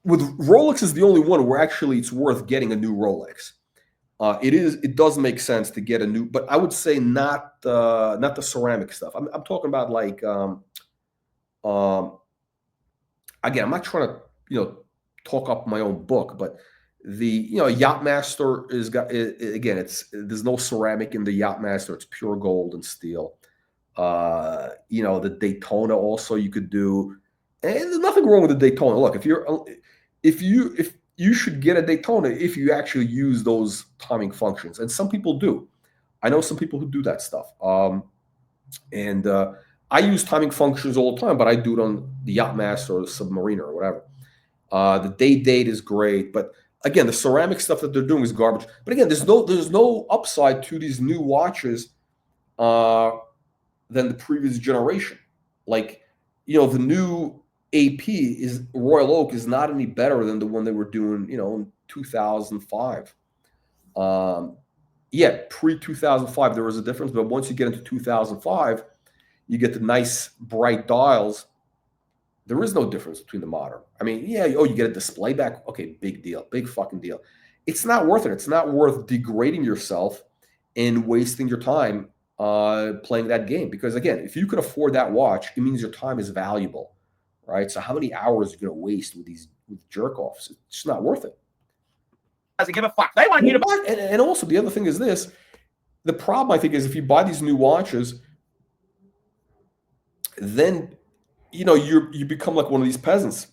with Rolex is the only one where actually it's worth getting a new Rolex. It does make sense to get a new, but I would say not the ceramic stuff. I'm talking about again, I'm not trying to talk up my own book, but the Yachtmaster there's no ceramic in the Yachtmaster. It's pure gold and steel. The Daytona also you could do. And there's nothing wrong with the Daytona. Look, if you should get a Daytona if you actually use those timing functions, and some people do. I know some people who do that stuff. And I use timing functions all the time, but I do it on the Yachtmaster or the Submariner or whatever. The date is great, but again, the ceramic stuff that they're doing is garbage. But again, there's no upside to these new watches than the previous generation. Like, the new AP is Royal Oak is not any better than the one they were doing, in 2005. Yeah, pre-2005 there was a difference, but once you get into 2005, you get the nice bright dials. There is no difference between the modern. I mean, yeah, you get a display back. Okay, big deal, big fucking deal. It's not worth it. It's not worth degrading yourself and wasting your time playing that game. Because again, if you can afford that watch, it means your time is valuable, right? So how many hours are you going to waste with jerk offs? It's just not worth it. Doesn't give a fuck. They want you to. And also the other thing is this: the problem I think is if you buy these new watches, then you become like one of these peasants.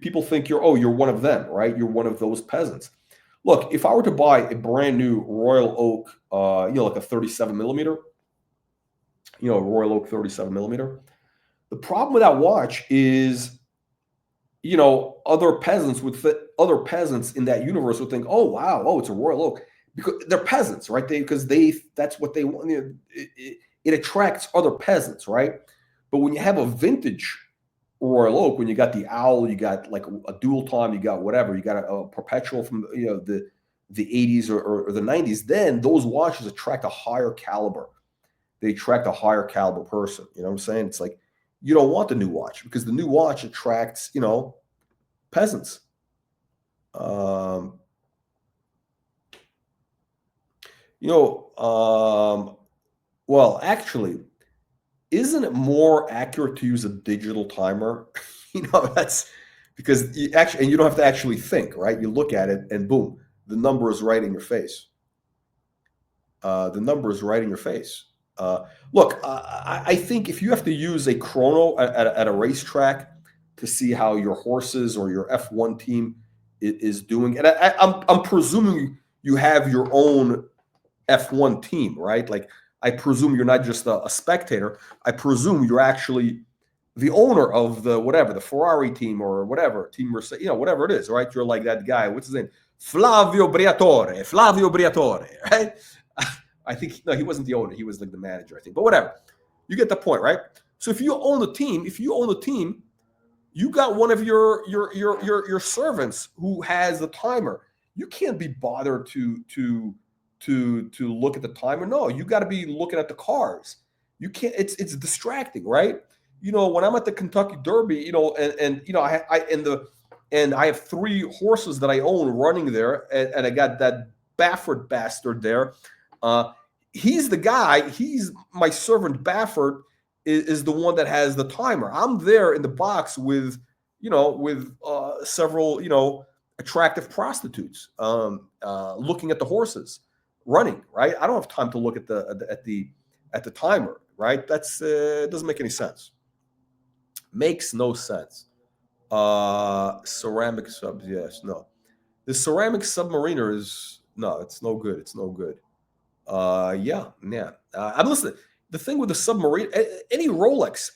People think you're one of them, right? You're one of those peasants. Look, if I were to buy a brand new Royal Oak, like a 37 millimeter, Royal Oak 37 millimeter, the problem with that watch is, other peasants in that universe would think, oh wow, it's a Royal Oak, because they're peasants, right? That's what they want. It attracts other peasants, right? But when you have a vintage Royal Oak, when you got the owl, you got like a dual time, you got whatever, you got a perpetual from the 80s or the 90s, then those watches attract a higher caliber. They attract a higher caliber person. You know what I'm saying? It's like you don't want the new watch because the new watch attracts, peasants. Well, actually, isn't it more accurate to use a digital timer? That's because you don't have to actually think, right? You look at it and boom, the number is right in your face. Look, I think if you have to use a chrono at a racetrack to see how your horses or your F1 team is doing, and I'm presuming you have your own F1 team, right? Like, I presume you're not just a spectator. I presume you're actually the owner of the Ferrari team or whatever, Team Mercedes, whatever it is, right? You're like that guy. What's his name? Flavio Briatore, right? I think, no, he wasn't the owner. He was like the manager, I think. But whatever. You get the point, right? So if you own the team, you got one of your servants who has the timer. You can't be bothered to look at the timer. No, you got to be looking at the cars. You can't. It's distracting, right? When I'm at the Kentucky Derby, I have 3 horses that I own running there, and I got that Baffert bastard there. He's the guy. He's my servant. Baffert is the one that has the timer. I'm there in the box with several attractive prostitutes looking at the horses running. Right. I don't have time to look at the timer. Right. That's doesn't make any sense. Makes no sense. Ceramic subs. Yes. No. The ceramic submariner is no. It's no good. It's no good. Yeah. I'm listening. The thing with the submarine, any Rolex,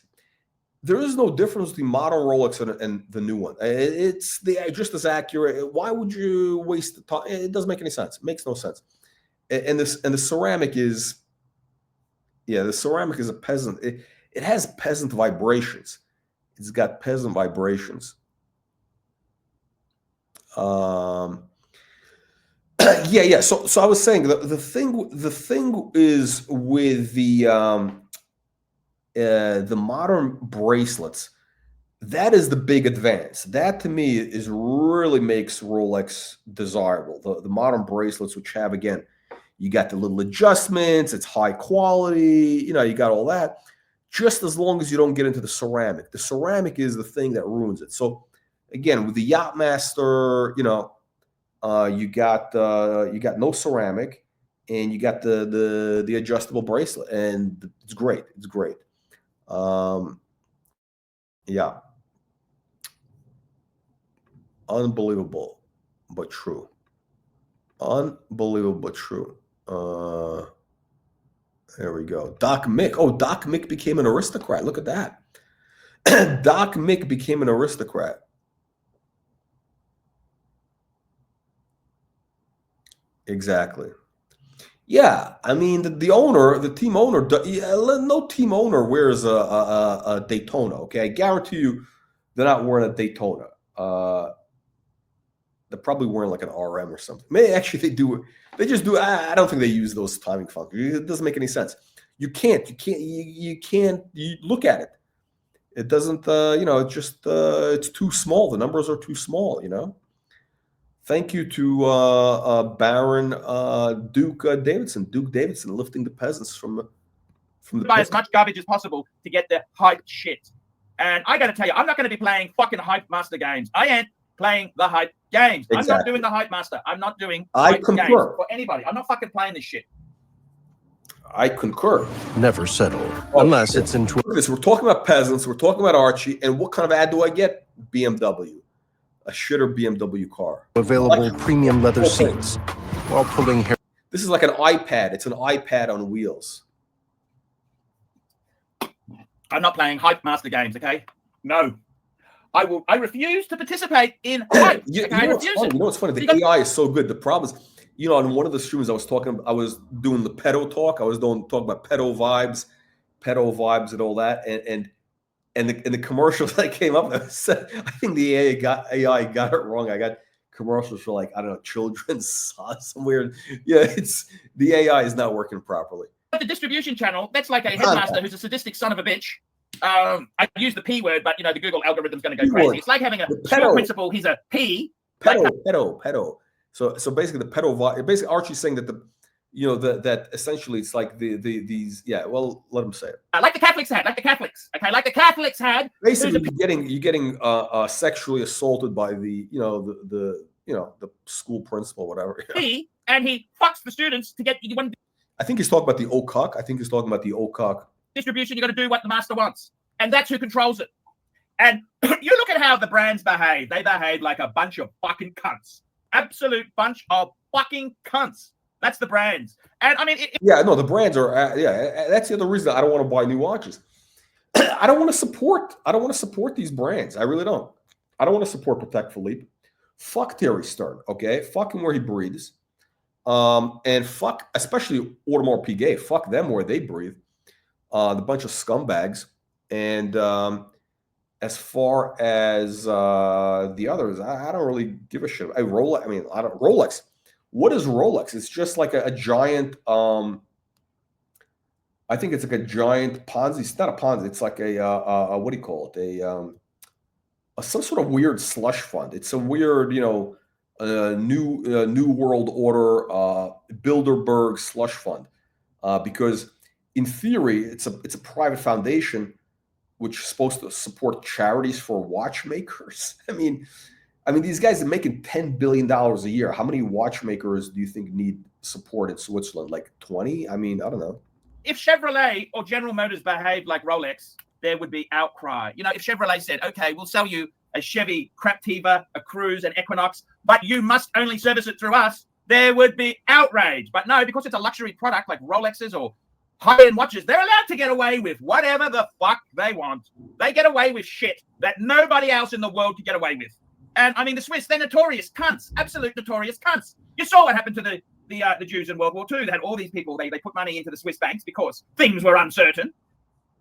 there is no difference between modern Rolex and the new one. They're just as accurate. Why would you waste the time? It doesn't make any sense. It makes no sense. And the ceramic is, the ceramic is a peasant. It has peasant vibrations. It's got peasant vibrations. Yeah. So I was saying the thing is with the modern bracelets, that is the big advance. That to me is really makes Rolex desirable. The modern bracelets, which have, again, you got the little adjustments, it's high quality, you got all that. Just as long as you don't get into the ceramic. The ceramic is the thing that ruins it. So again, with the Yachtmaster, you got no ceramic, and you got the adjustable bracelet, and it's great. It's great. Yeah. Unbelievable, but true. Unbelievable, but true. There we go. Doc Mick. Oh, Doc Mick became an aristocrat. Look at that. Doc Mick became an aristocrat. Exactly. Yeah, I mean the owner, the team owner. No team owner wears a Daytona. Okay, I guarantee you, they're not wearing a Daytona. They're probably wearing like an RM or something. Maybe actually they do. They just do. I don't think they use those timing functions. It doesn't make any sense. You can't. You look at it. It doesn't. It's just. It's too small. The numbers are too small. Thank you to Baron Duke Davidson. Duke Davidson lifting the peasants from the buy pit. as much garbage as possible to get the hype shit. And I got to tell you, I'm not going to be playing fucking hype master games. I ain't playing the hype games. Exactly. I'm not doing the hype master. I'm not doing I hype concur. games for anybody. I'm not fucking playing this shit. I concur. Never settle unless it's in. Look at this. We're talking about peasants. We're talking about Archie. And what kind of ad do I get? BMW. A shitter BMW car. Available premium leather seats while pulling hair. This is like an iPad. It's an iPad on wheels. I'm not playing hype master games, okay? No. I refuse to participate in hype. You okay? know what's funny? The AI is so good. The problem is, on one of the streams I was doing the pedo talk. I was talking about pedo vibes and all that. And the commercials that came up, I think the AI got it wrong. I got commercials for like, I don't know, children's somewhere. Yeah, the AI is not working properly. The distribution channel, that's like a headmaster who's a sadistic son of a bitch. I use the P word, but the Google algorithm's going to go crazy. It's like having a school principal. He's a P. Pedo. So basically, the pedo. Basically, Archie's saying that that essentially it's like these. Yeah. Well, let him say it. Like the Catholics had. Okay, like the Catholics had. Basically, you're getting sexually assaulted by the school principal, whatever. And he fucks the students to get you. I think he's talking about the OCOC. I think he's talking about the OCOC. Distribution, you got to do what the master wants. And that's who controls it. And you look at how the brands behave. They behave like a bunch of fucking cunts. Absolute bunch of fucking cunts. That's the brands. And I mean... the brands are... that's the other reason I don't want to buy new watches. I don't want to support these brands. I really don't. I don't want to support Patek Philippe. Fuck Terry Stern, okay? Fuck him where he breathes. And fuck, especially Audemars Piguet, fuck them where they breathe. The bunch of scumbags. And as far as the others, I don't really give a shit. Rolex. What is Rolex? It's just like a giant. I think it's like a giant Ponzi. It's not a Ponzi. It's like a what do you call it? Some sort of weird slush fund. It's a weird, new world order Bilderberg slush fund, because in theory it's a private foundation which is supposed to support charities for watchmakers. I mean these guys are making $10 billion a year. How many watchmakers do you think need support in Switzerland? Like 20? I don't know. If Chevrolet or General Motors behaved like Rolex, there would be outcry. If Chevrolet said, okay, we'll sell you a Chevy Craptiva, a Cruise, an Equinox, but you must only service it through us, there would be outrage. But no, because it's a luxury product like Rolexes or high-end watches, they're allowed to get away with whatever the fuck they want. They get away with shit that nobody else in the world could get away with. And the Swiss, they're notorious cunts, absolute notorious cunts. You saw what happened to the Jews in World War II. They had all these people, they put money into the Swiss banks because things were uncertain.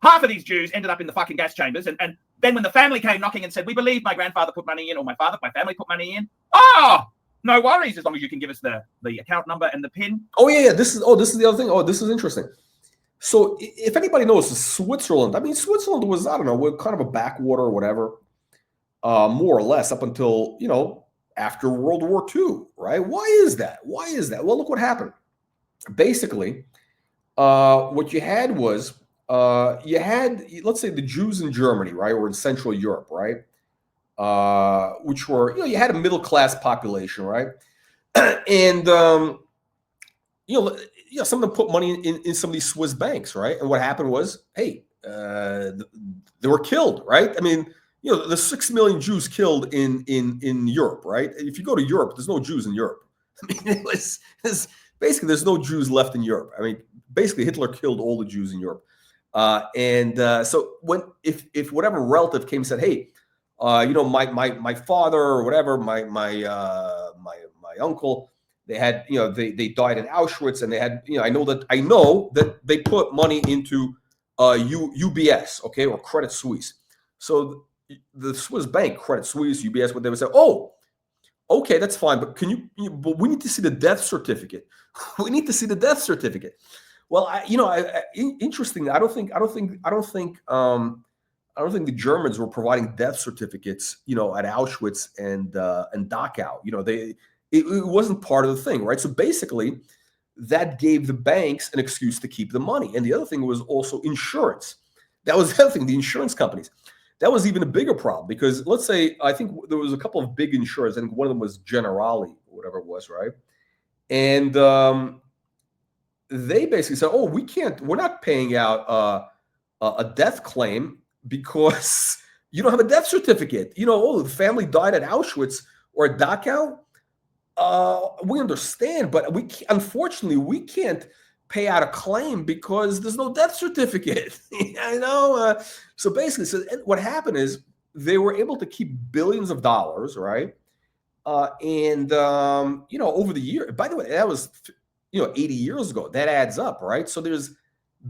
Half of these Jews ended up in the fucking gas chambers. And then when the family came knocking and said, we believe my grandfather put money in, or my family put money in. No worries, as long as you can give us the account number and the PIN. Oh, yeah. This is the other thing. Oh, this is interesting. So if anybody knows, Switzerland, Switzerland was, I don't know, kind of a backwater or whatever, more or less up until, after World War II, right? Why is that? Well, look what happened. Basically, what you had was, let's say the Jews in Germany, right, or in Central Europe, right, which were, you had a middle-class population, right, and, some of them put money in some of these Swiss banks, right, and what happened was, hey, they were killed, right? the 6 million Jews killed in Europe, right? If you go to Europe, there's no Jews in Europe. I mean, basically there's no Jews left in Europe. I mean, basically Hitler killed all the Jews in Europe. So if whatever relative came and said, hey, my father or whatever, my uncle, they had, they died in Auschwitz, and they had, I know that they put money into UBS, okay, or Credit Suisse. So the Swiss bank, Credit Suisse, UBS, what they would say, oh, okay, that's fine, but but we need to see the death certificate. We need to see the death certificate. Well, interesting. I don't think the Germans were providing death certificates, at Auschwitz and Dachau. It wasn't part of the thing, right? So basically, that gave the banks an excuse to keep the money. And the other thing was also insurance. That was the other thing, the insurance companies. That was even a bigger problem, because let's say, I think there was a couple of big insurers. I think one of them was Generali, or whatever it was, right? And they basically said, oh, we're not paying out a death claim because you don't have a death certificate. Oh, the family died at Auschwitz or at Dachau. We understand, but unfortunately, we can't pay out a claim because there's no death certificate. So basically, what happened is they were able to keep billions of dollars, right? Over the year, by the way, that was 80 years ago. That adds up, right? So there's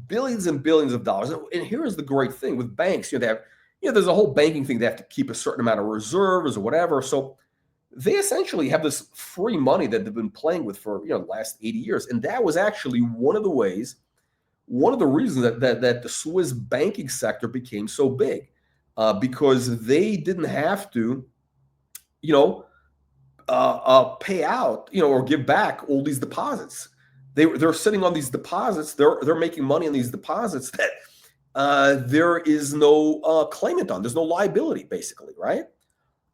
billions and billions of dollars. And here's the great thing with banks, they have, there's a whole banking thing. They have to keep a certain amount of reserves or whatever. So they essentially have this free money that they've been playing with for, the last 80 years. And that was actually one of the reasons that the Swiss banking sector became so big, because they didn't have to, pay out, or give back all these deposits. They're sitting on these deposits. They're making money on these deposits that there is no claimant on. There's no liability, basically, right?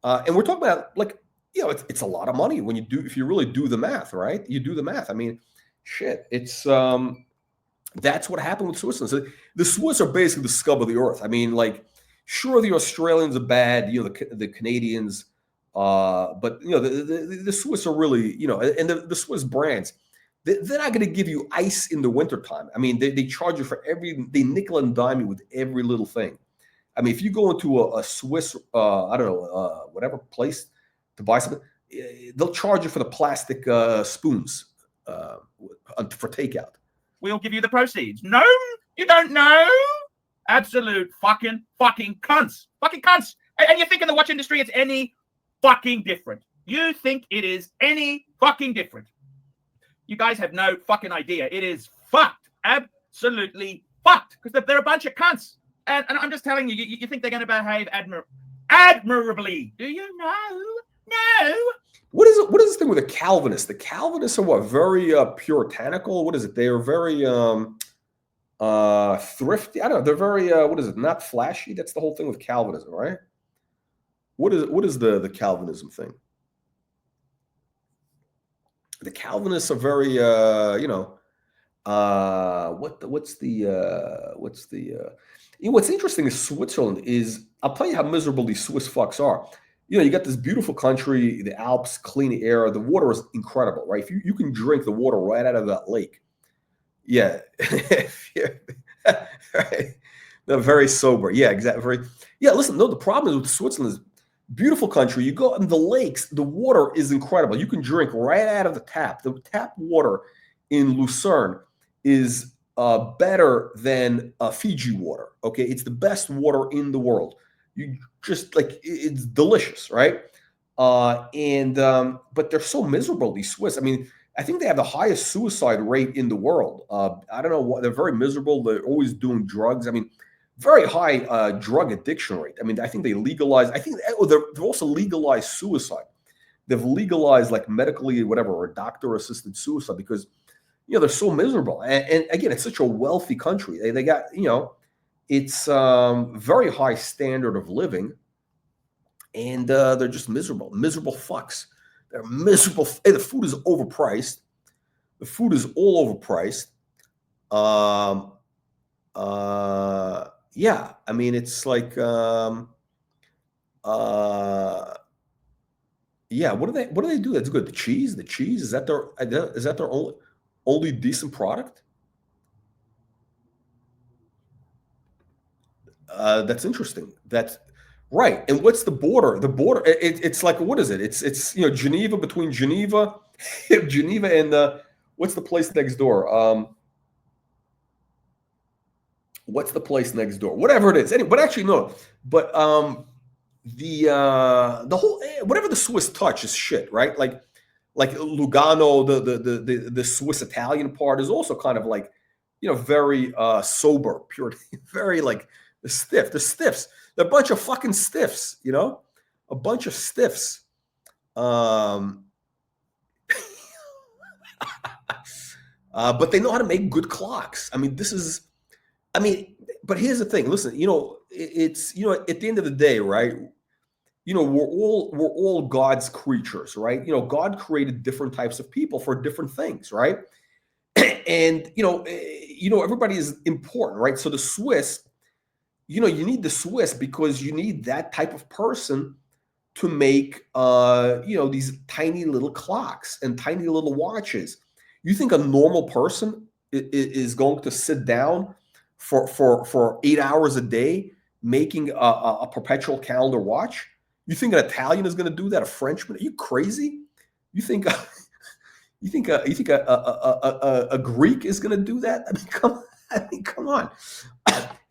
And we're talking about, like, it's a lot of money if you really do the math, right? You do the math. I mean, shit, it's that's what happened with Switzerland. So the Swiss are basically the scum of the earth. I mean, like, sure, the Australians are bad, the Canadians. But the Swiss are really, and the Swiss brands, they're not going to give you ice in the wintertime. I mean, they charge you for they nickel and dime you with every little thing. I mean, if you go into a Swiss, whatever place to buy something, they'll charge you for the plastic spoons for takeout. We'll give you the proceeds. No, you don't know. Absolute fucking cunts. Fucking cunts. And you think in the watch industry it's any fucking different? You think it is any fucking different? You guys have no fucking idea. It is fucked. Absolutely fucked. Because they're a bunch of cunts. And I'm just telling you, you think they're going to behave admirably. Do you know? No. What is this thing with the Calvinists? The Calvinists are what? Very puritanical? What is it? They are very thrifty. I don't know. They're very, what is it? Not flashy. That's the whole thing with Calvinism, right? What is the Calvinism thing? The Calvinists are very, what's interesting is Switzerland is, I'll tell you how miserable these Swiss fucks are. You got this beautiful country, the Alps, clean air, the water is incredible, right? If you can drink the water right out of that lake. Yeah. Right. They're very sober. Yeah, exactly. Listen, no, the problem is with Switzerland is beautiful country. You go in the lakes, the water is incredible. You can drink right out of the tap. The tap water in Lucerne is better than Fiji water. Okay, it's the best water in the world. You just it's delicious, right? But they're so miserable, these Swiss. I mean, I think they have the highest suicide rate in the world. I don't know what, they're very miserable. They're always doing drugs. I mean, very high drug addiction rate. I mean, I think they legalize. I think they've also legalized suicide. They've legalized medically whatever, or doctor assisted suicide, because they're so miserable. And again, it's such a wealthy country. They got it's very high standard of living, and they're just miserable fucks. They're miserable. Hey, the food is overpriced. The food is all overpriced. Yeah, I mean, it's like, Yeah, what do they do that's good? The cheese? The cheese, is that their only decent product? That's interesting. That's right. And what's the border? The border, it's like, what is it? It's Geneva, between Geneva, Geneva and what's the place next door? What's the place next door? Whatever it is. Anyway, but actually no. But the whole whatever the Swiss touch is shit, right? Like Lugano, the Swiss Italian part is also kind of like, very sober, pure, very like the stiffs. They're a bunch of fucking stiffs, a bunch of stiffs. But they know how to make good clocks. I mean, but here's the thing. Listen, it's at the end of the day, right? We're all God's creatures, right? God created different types of people for different things, right? And everybody is important, right? So the Swiss, you need the Swiss because you need that type of person to make these tiny little clocks and tiny little watches. You think a normal person is going to sit down for 8 hours a day making a perpetual calendar watch? You think an Italian is going to do that? A Frenchman? Are you crazy? You think a Greek is going to do that? I mean, come on.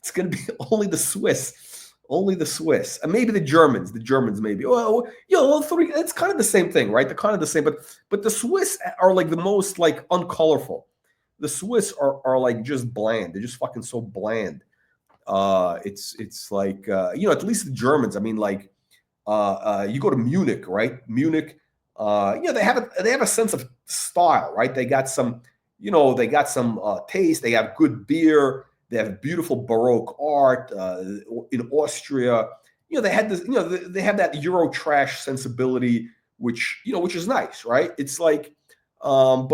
It's going to be only the Swiss, and maybe the Germans. Maybe. Well, three. It's kind of the same thing, right? They're kind of the same, but the Swiss are like the most like uncolorful. The Swiss are like just bland. They're just fucking so bland. It's like at least the Germans. I mean, like. You go to Munich, right? Munich, they have a sense of style, right? They got some, taste. They have good beer. They have beautiful Baroque art. In Austria, they had this, they have that Euro trash sensibility, which is nice, right? It's like, let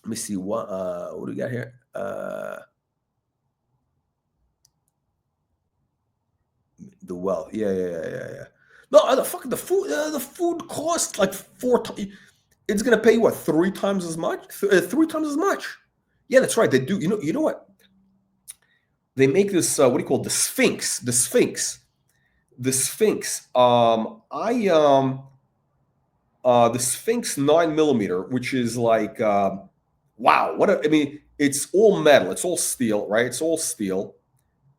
me see what do we got here? The wealth, yeah. No, the food costs like it's gonna pay you what, 3 times as much? 3 times as much. Yeah, that's right. They do. You know what? They make this. What do you call it? The Sphinx? The Sphinx. The Sphinx. The Sphinx 9mm, which is like, wow. I mean, it's all metal. It's all steel, right? It's all steel.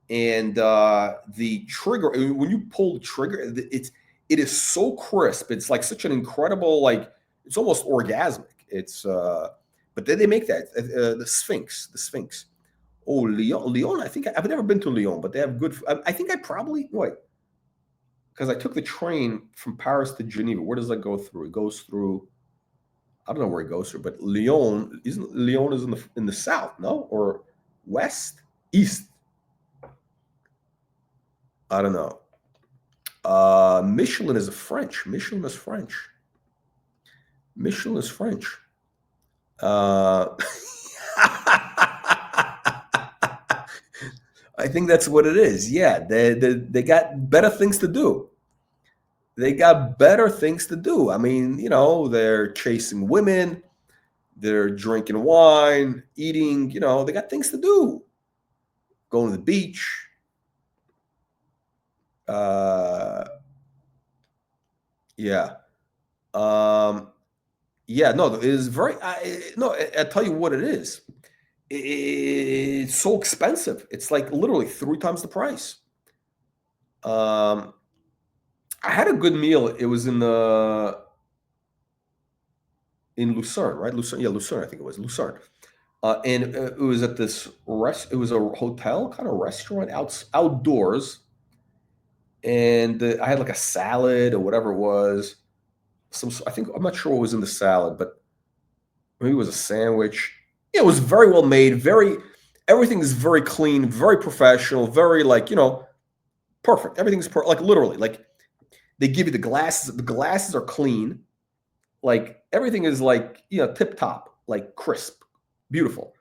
And the trigger, when you pull the trigger, it is so crisp. It's like such an incredible, like, it's almost orgasmic. It's but then they make that the Sphinx. Oh, Lyon. I think I've never been to Lyon, but they have good. I think I probably because I took the train from Paris to Geneva. Where does that go through? It goes through. I don't know where it goes through, but Lyon is in the south, no, or west, east. I don't know. Michelin is French. Michelin is French. I think that's what it is. Yeah, they got better things to do. I mean, they're chasing women, they're drinking wine, eating. They got things to do. Going to the beach. Yeah. Yeah, no, it is very. I tell you what it is. It's so expensive. It's like literally 3 times the price. I had a good meal. It was in Lucerne, right? Lucerne. I think it was Lucerne. And it was at this It was a hotel kind of restaurant outdoors. And I had like a salad or whatever it was. I'm not sure what was in the salad, but maybe it was a sandwich. Yeah, it was very well made. Everything is very clean, very professional, very perfect. Everything's like literally, like they give you the glasses. The glasses are clean. Like everything is like, tip top, like crisp, beautiful.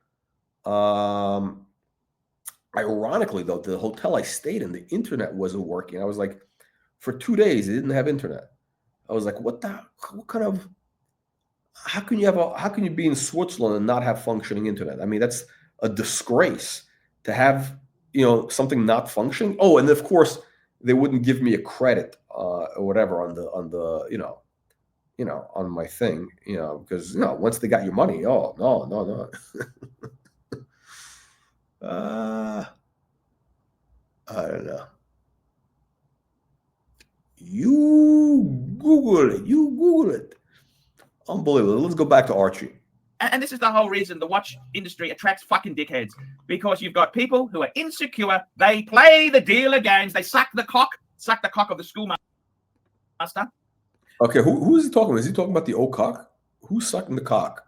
Ironically, though, the hotel I stayed in, the internet wasn't working. I was like, For 2 days, they didn't have internet. I was like, what kind of, how can you be in Switzerland and not have functioning internet? I mean, that's a disgrace to have, something not functioning. Oh, and of course they wouldn't give me a credit or whatever on the on my thing, because once they got your money, oh no. I don't know. You Google it. Unbelievable. Let's go back to Archie. And this is the whole reason the watch industry attracts fucking dickheads, because you've got people who are insecure. They play the dealer games. They suck the cock of the schoolmaster. Okay, who is he talking about? Is he talking about the old cock? Who's sucking the cock?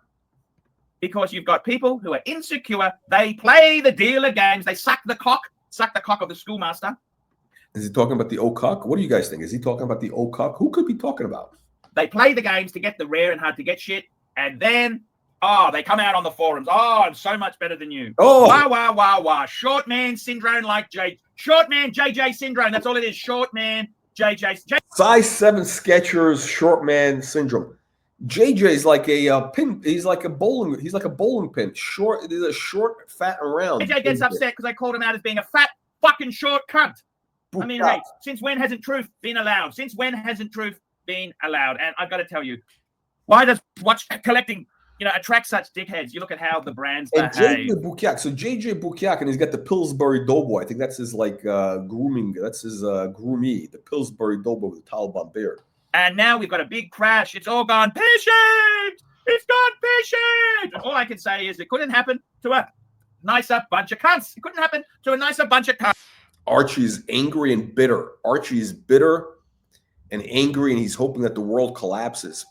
Because you've got people who are insecure. They play the dealer games. They suck the cock of the schoolmaster. Is he talking about the old cock? What do you guys think? Is he talking about the old cock? Who could be talking about? They play the games to get the rare and hard to get shit, and then they come out on the forums. Oh, I'm so much better than you. Oh, wow. Short man syndrome, like short man JJ syndrome. That's all it is. Short man JJ. Size 7 Skechers short man syndrome. JJ is like a pin. He's like a bowling. He's like a bowling pin. Short. It is a short, fat, and round. JJ gets upset because I called him out as being a fat fucking short cunt. I mean, hey, since when hasn't truth been allowed? And I've got to tell you, why does watch collecting, attract such dickheads? You look at how the brands behave. So JJ Bukiak, and he's got the Pillsbury Doughboy. I think that's his grooming. That's his groomie, the Pillsbury Doughboy with the Taliban beard. And now we've got a big crash. It's all gone pear-shaped. It's gone pear-shaped. And all I can say is it couldn't happen to a nicer bunch of cunts. It couldn't happen to a nicer bunch of cunts. Archie's angry and bitter. Archie's bitter and angry, and he's hoping that the world collapses.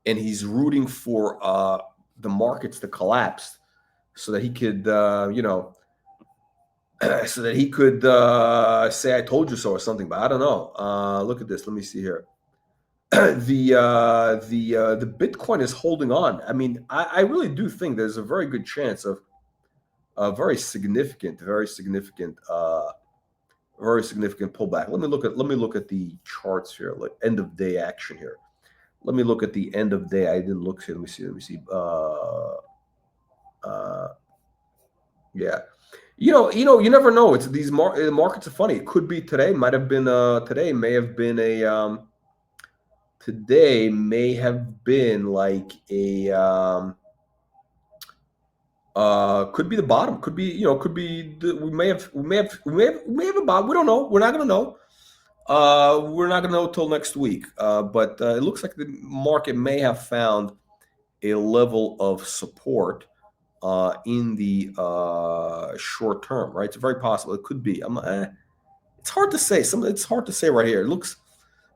And he's rooting for the markets to collapse so that he could, say, I told you so or something, but I don't know. Look at this. Let me see here. The Bitcoin is holding on. I mean, I really do think there's a very good chance of a very significant pullback. Let me look at the charts here, like end of day action here. Let me look at the end of day. I didn't look here. Let me see. Yeah. You never know. It's these markets are funny. It could be today. Might have been today may have been like a could be the bottom. Could be we may have a bottom. We don't know. We're not gonna know. We're not gonna know till next week. But it looks like the market may have found a level of support in the short term, right? It's very possible. It could be. It's hard to say. It's hard to say right here. It looks.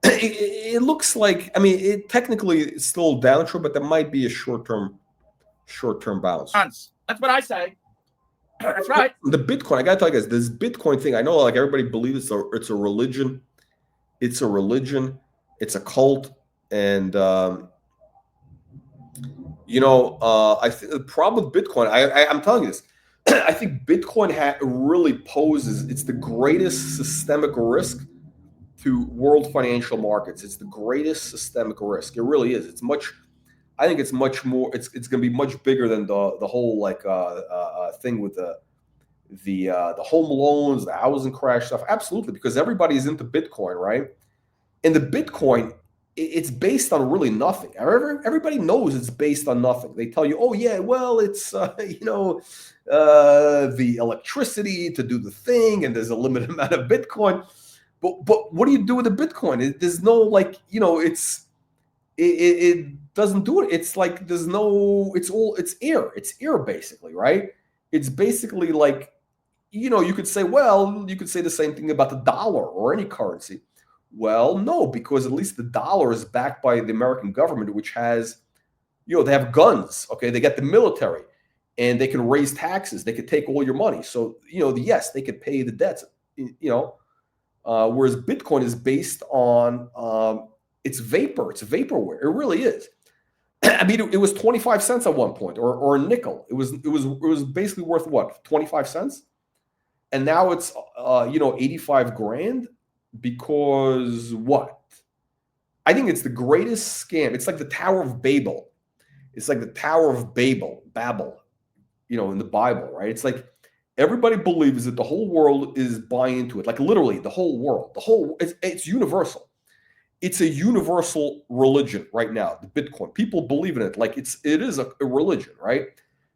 It looks like. I mean, it technically it's still downtrend, but there might be a short term bounce. That's what I say. That's right. The Bitcoin. I gotta tell you guys, this Bitcoin thing. I know, like everybody believes it's a religion. It's a religion. It's a cult, and I think the problem with Bitcoin, I'm telling you this, I think Bitcoin really poses, it's the greatest systemic risk to world financial markets. It's the greatest systemic risk. It really is. I think it's much more, it's going to be much bigger than the whole thing with the home loans, the housing crash stuff. Absolutely, because everybody's into Bitcoin, right? And the Bitcoin, it's based on really nothing. Everybody knows it's based on nothing. They tell you, oh yeah, well, it's the electricity to do the thing, and there's a limited amount of Bitcoin. But what do you do with the Bitcoin? There's no it doesn't do it. It's like there's no. It's air. It's air basically, right? It's basically like, you could say, well, you could say the same thing about the dollar or any currency. Well, no, because at least the dollar is backed by the American government, which has, they have guns. Okay, they got the military, and they can raise taxes. They could take all your money. So, yes, they could pay the debts. Whereas Bitcoin is based on it's vapor. It's vaporware. It really is. I mean, it was 25 cents at one point, or a nickel. It was basically worth what, 25 cents, and now it's 85 grand. Because what? I think it's the greatest scam. It's like the Tower of Babel. It's like the Tower of Babel, in the Bible, right? It's like everybody believes that the whole world is buying into it. Like literally the whole world. It's universal. It's a universal religion right now, the Bitcoin. People believe in it like it is a religion, right?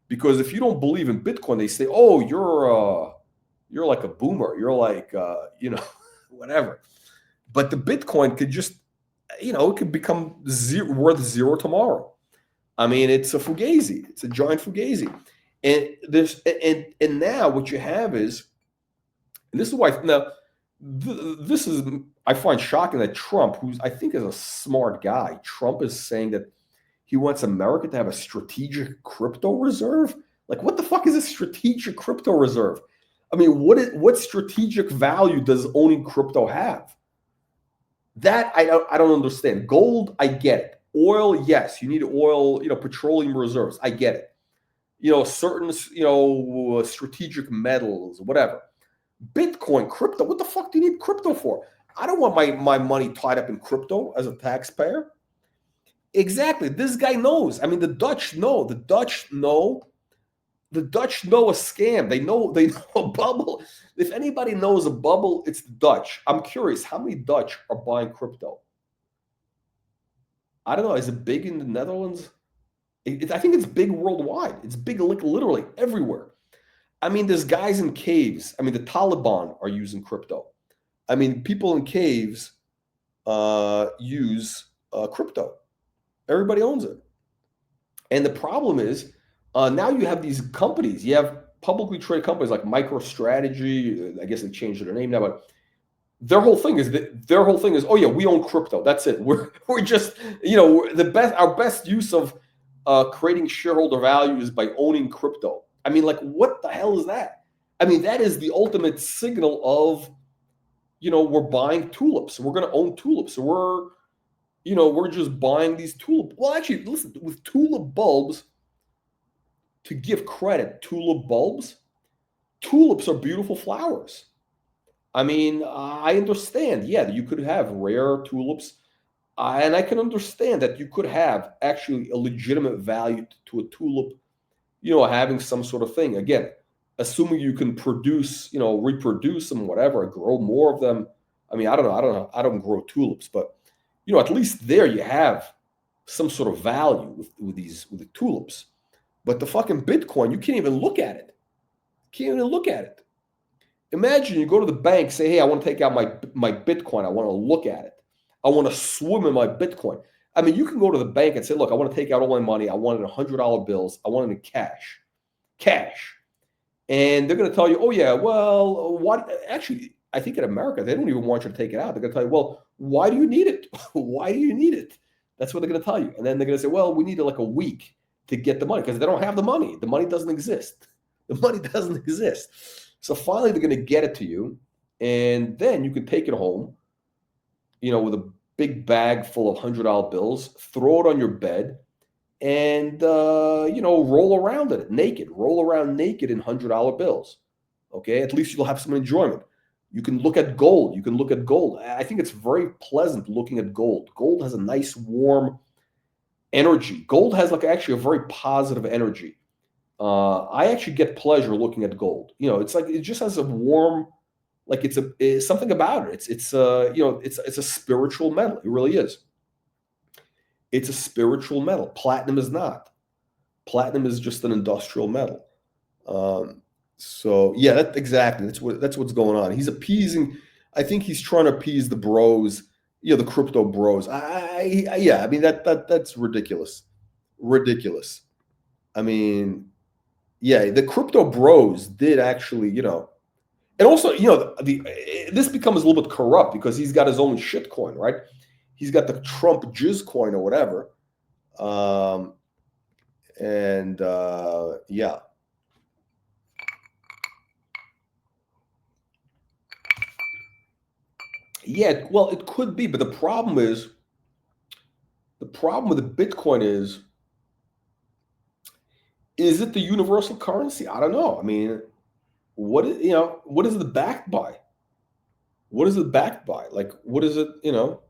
Because if you don't believe in Bitcoin, they say, "Oh, you're like a boomer. You're like whatever." But the Bitcoin could just, it could become worth zero tomorrow. I mean, it's a fugazi. It's a giant fugazi. And and now what you have is, and this is why now this is, I find shocking that Trump, who's I think is a smart guy, Trump is saying that he wants America to have a strategic crypto reserve. Like, what the fuck is a strategic crypto reserve? I mean, what strategic value does owning crypto have? That I don't understand. Gold, I get it. Oil, yes, you need oil, petroleum reserves. I get it. Certain, strategic metals, whatever. Bitcoin, crypto, what the fuck do you need crypto for? I don't want my money tied up in crypto as a taxpayer. Exactly. This guy knows. I mean, the Dutch know. The Dutch know a scam. They know a bubble. If anybody knows a bubble, it's the Dutch. I'm curious, how many Dutch are buying crypto? I don't know. Is it big in the Netherlands? I think it's big worldwide. It's big, like literally everywhere. I mean, there's guys in caves. I mean, the Taliban are using crypto. I mean, people in caves use crypto. Everybody owns it. And the problem is, now you have these companies. You have publicly traded companies like MicroStrategy. I guess they changed their name now, but their whole thing is, oh yeah, we own crypto. That's it. We're just, our best use of creating shareholder value is by owning crypto. I mean, like, what the hell is that? I mean, that is the ultimate signal of, we're buying tulips. We're going to own tulips. So we're just buying these tulips. Well, actually, listen, with tulip bulbs, to give credit, tulips are beautiful flowers. I mean, I understand, yeah, you could have rare tulips, and I can understand that you could have actually a legitimate value to a tulip, having some sort of thing. Again, assuming you can reproduce them, whatever, grow more of them. I mean, I don't know. I don't grow tulips, but at least there you have some sort of value with the tulips. But the fucking Bitcoin, you can't even look at it. Imagine you go to the bank, say, hey, I want to take out my Bitcoin. I want to look at it. I want to swim in my Bitcoin. I mean, you can go to the bank and say, look, I want to take out all my money. I want it in $100 bills. I want it in cash. And they're going to tell you, oh, yeah, well, what? Actually, I think in America, they don't even want you to take it out. They're going to tell you, well, why do you need it? Why do you need it? That's what they're going to tell you. And then they're going to say, well, we need like a week to get the money, because they don't have the money. The money doesn't exist. So finally, they're going to get it to you, and then you can take it home, with a big bag full of $100 bills, throw it on your bed, and roll around in it naked. Roll around naked in $100 bills. Okay, at least you'll have some enjoyment. You can look at gold. I think it's very pleasant looking at gold. Gold has a nice warm energy. Gold has actually a very positive energy. I actually get pleasure looking at gold. It's like, it just has a warm, like it's something about it. It's a spiritual metal. It really is. It's a spiritual metal. Platinum is not. Platinum is just an industrial metal. So yeah, exactly. That's what's going on. He's appeasing. I think he's trying to appease the bros. The crypto bros. I mean, that's ridiculous. I mean, yeah, the crypto bros did actually, and also, this becomes a little bit corrupt because he's got his own shit coin, right? He's got the Trump jizz coin or whatever. Yeah. Yeah, well, it could be, but the problem with the Bitcoin is it the universal currency? I don't know. I mean, what is it backed by? What is it backed by? Like, what is it, you know?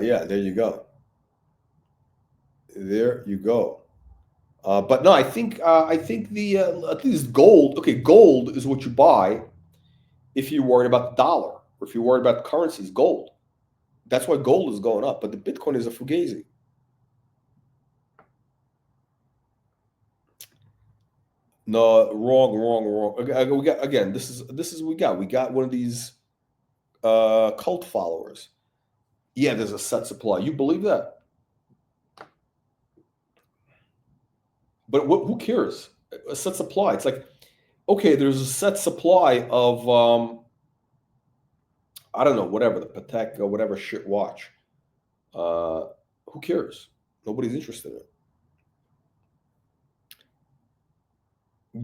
Yeah, there you go. There you go. But no, I think the at least gold. Okay, gold is what you buy if you're worried about the dollar or if you're worried about currencies. Gold. That's why gold is going up. But the Bitcoin is a fugazi. No, wrong. Okay, we got again. This is we got one of these cult followers. Yeah, there's a set supply. You believe that? But who cares? A set supply. It's like, okay, there's a set supply of I don't know, whatever, the Patek or whatever shit watch. Who cares? Nobody's interested in it.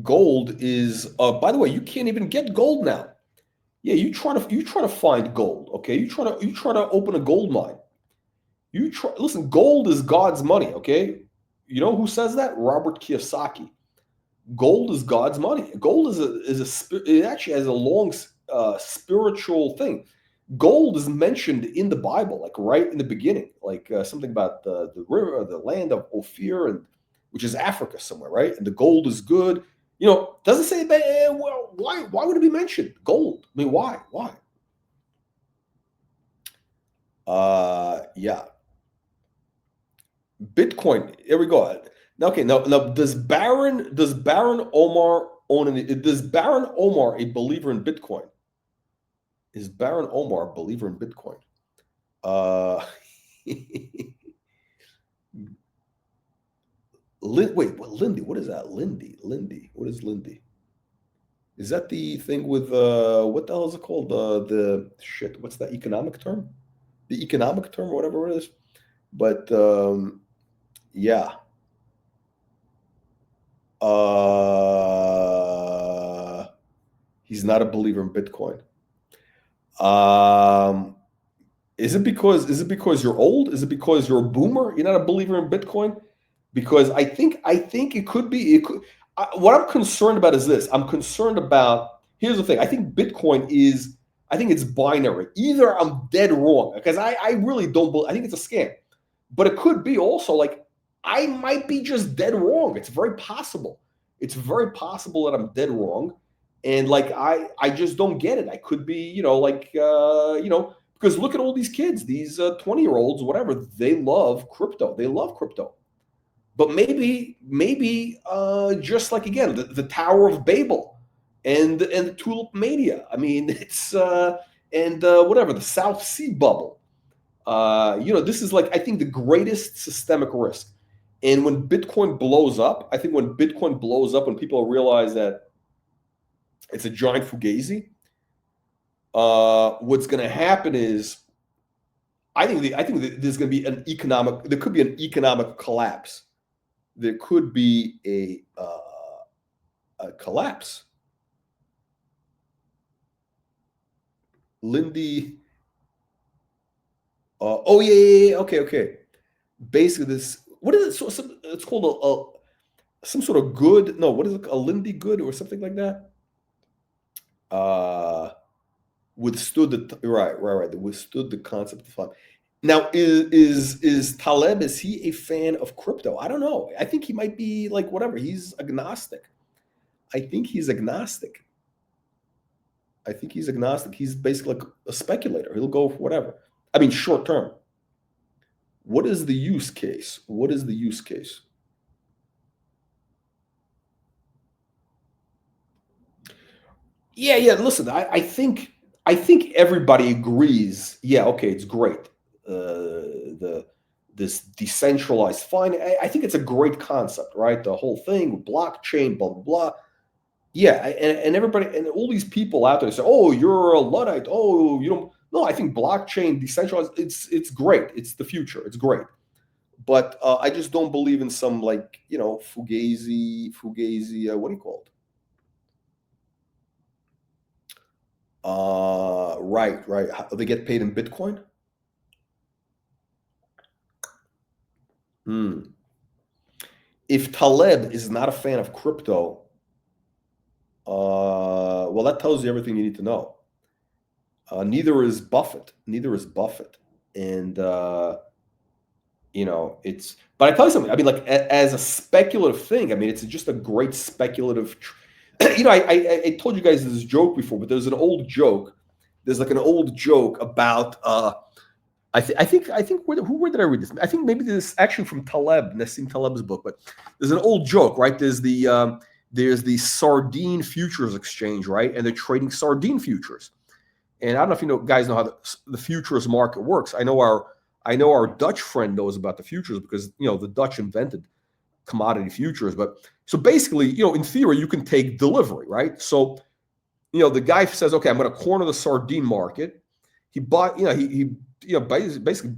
Gold is by the way, you can't even get gold now. Yeah, you try to find gold, okay? You try to open a gold mine. Listen, gold is God's money, okay? You know who says that? Robert Kiyosaki. Gold is God's money. Gold it actually has a long spiritual thing. Gold is mentioned in the Bible, like right in the beginning, like something about the river, the land of Ophir, and which is Africa somewhere, right? And the gold is good. You know, doesn't say that. Well, why would it be mentioned? Gold. I mean, why? Yeah. Bitcoin. Here we go. Now, okay. Now, does Baron Omar own any? Does Baron Omar a believer in Bitcoin? Is Baron Omar a believer in Bitcoin? Wait, what Lindy? What is that? Lindy. What is Lindy? Is that the thing with what the hell is it called? The shit. What's that economic term? The economic term, or whatever it is. But yeah. He's not a believer in Bitcoin. Is it because you're old? Is it because you're a boomer? You're not a believer in Bitcoin? Because I think it could be. What I'm concerned about is this. I'm concerned about. Here's the thing. I think Bitcoin is. I think it's binary. Either I'm dead wrong because I really don't. I think it's a scam. But it could be also like I might be just dead wrong. It's very possible. It's very possible that I'm dead wrong, and like I just don't get it. I could be because look at all these kids, these 20-year-olds, whatever. They love crypto. But maybe just like again the Tower of Babel and the Tulip Mania. I mean, it's whatever the South Sea bubble. This is like I think the greatest systemic risk. And when Bitcoin blows up, I think when Bitcoin blows up, when people realize that it's a giant fugazi, what's going to happen is, I think there's going to be there could be an economic collapse. There could be a collapse. Lindy. Oh yeah. Okay. Basically, this what is it? So it's called some sort of good. No, what is it? A Lindy good or something like that. Withstood the right. They withstood the concept of fun. Now, is Taleb, is he a fan of crypto? I don't know. I think he might be like whatever. He's agnostic. I think he's agnostic. He's basically like a speculator. He'll go for whatever. I mean, short term. What is the use case? Yeah. Listen, I think everybody agrees. Yeah, okay, it's great. This decentralized finance. I think it's a great concept, right? The whole thing, blockchain, blah blah blah. Yeah, and everybody and all these people out there say, "Oh, you're a Luddite. Oh, you don't." No, I think blockchain, decentralized. It's great. It's the future. It's great. But I just don't believe in some like fugazi. What do you call it? Right. They get paid in Bitcoin. if Taleb is not a fan of crypto, well, that tells you everything you need to know. Neither is Buffett. Neither is Buffett. And, you know, it's, but I tell you something, I mean, like, as a speculative thing, I mean, it's just a great speculative, you know, I told you guys this joke before, but there's an old joke. There's like an old joke about, I think, where did I read this? I think maybe this is actually from Taleb, Nassim Taleb's book, but there's an old joke, right? There's the sardine futures exchange, right? And they're trading sardine futures. And I don't know if you know, guys know how the futures market works. I know our Dutch friend knows about the futures because, you know, the Dutch invented commodity futures. But so basically, you know, in theory, you can take delivery, right? So, you know, the guy says, okay, I'm going to corner the sardine market. He bought, you know, he basically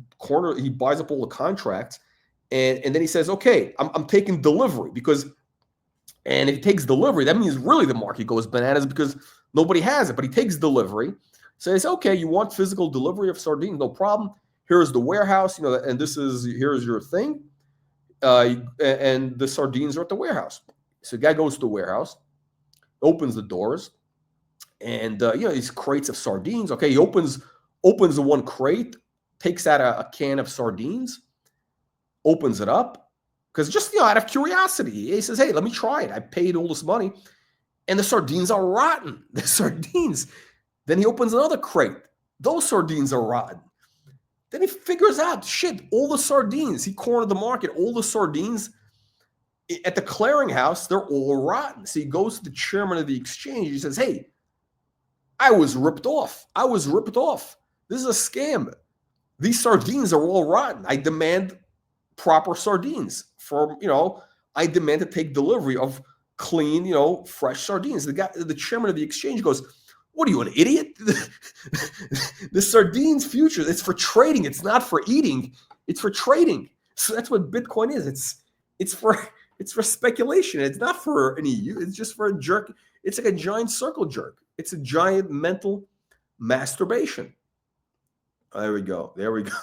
he buys up all the contracts, and then he says, okay, I'm taking delivery because, and if he takes delivery, that means really the market goes bananas because nobody has it, but he takes delivery. Says, okay, you want physical delivery of sardines? No problem. Here's the warehouse, you know, and here's your thing. And the sardines are at the warehouse. So the guy goes to the warehouse, opens the doors, and you know, these crates of sardines. Okay, he opens the one crate, takes out a can of sardines, opens it up, because just, you know, out of curiosity, he says, hey, let me try it. I paid all this money, and the sardines are rotten. The sardines. Then he opens another crate. Those sardines are rotten. Then he figures out, shit, all the sardines, he cornered the market, all the sardines at the clearinghouse, they're all rotten. So he goes to the chairman of the exchange. He says, hey, I was ripped off. I was ripped off. This is a scam. These sardines are all rotten. I demand proper sardines you know, I demand to take delivery of clean, you know, fresh sardines. The chairman of the exchange goes, what are you, an idiot? The sardines futures, it's for trading. It's not for eating. It's for trading. So that's what Bitcoin is. It's for speculation. It's not for any use. It's just for a jerk. It's like a giant circle jerk. It's a giant mental masturbation. There we go. There we go.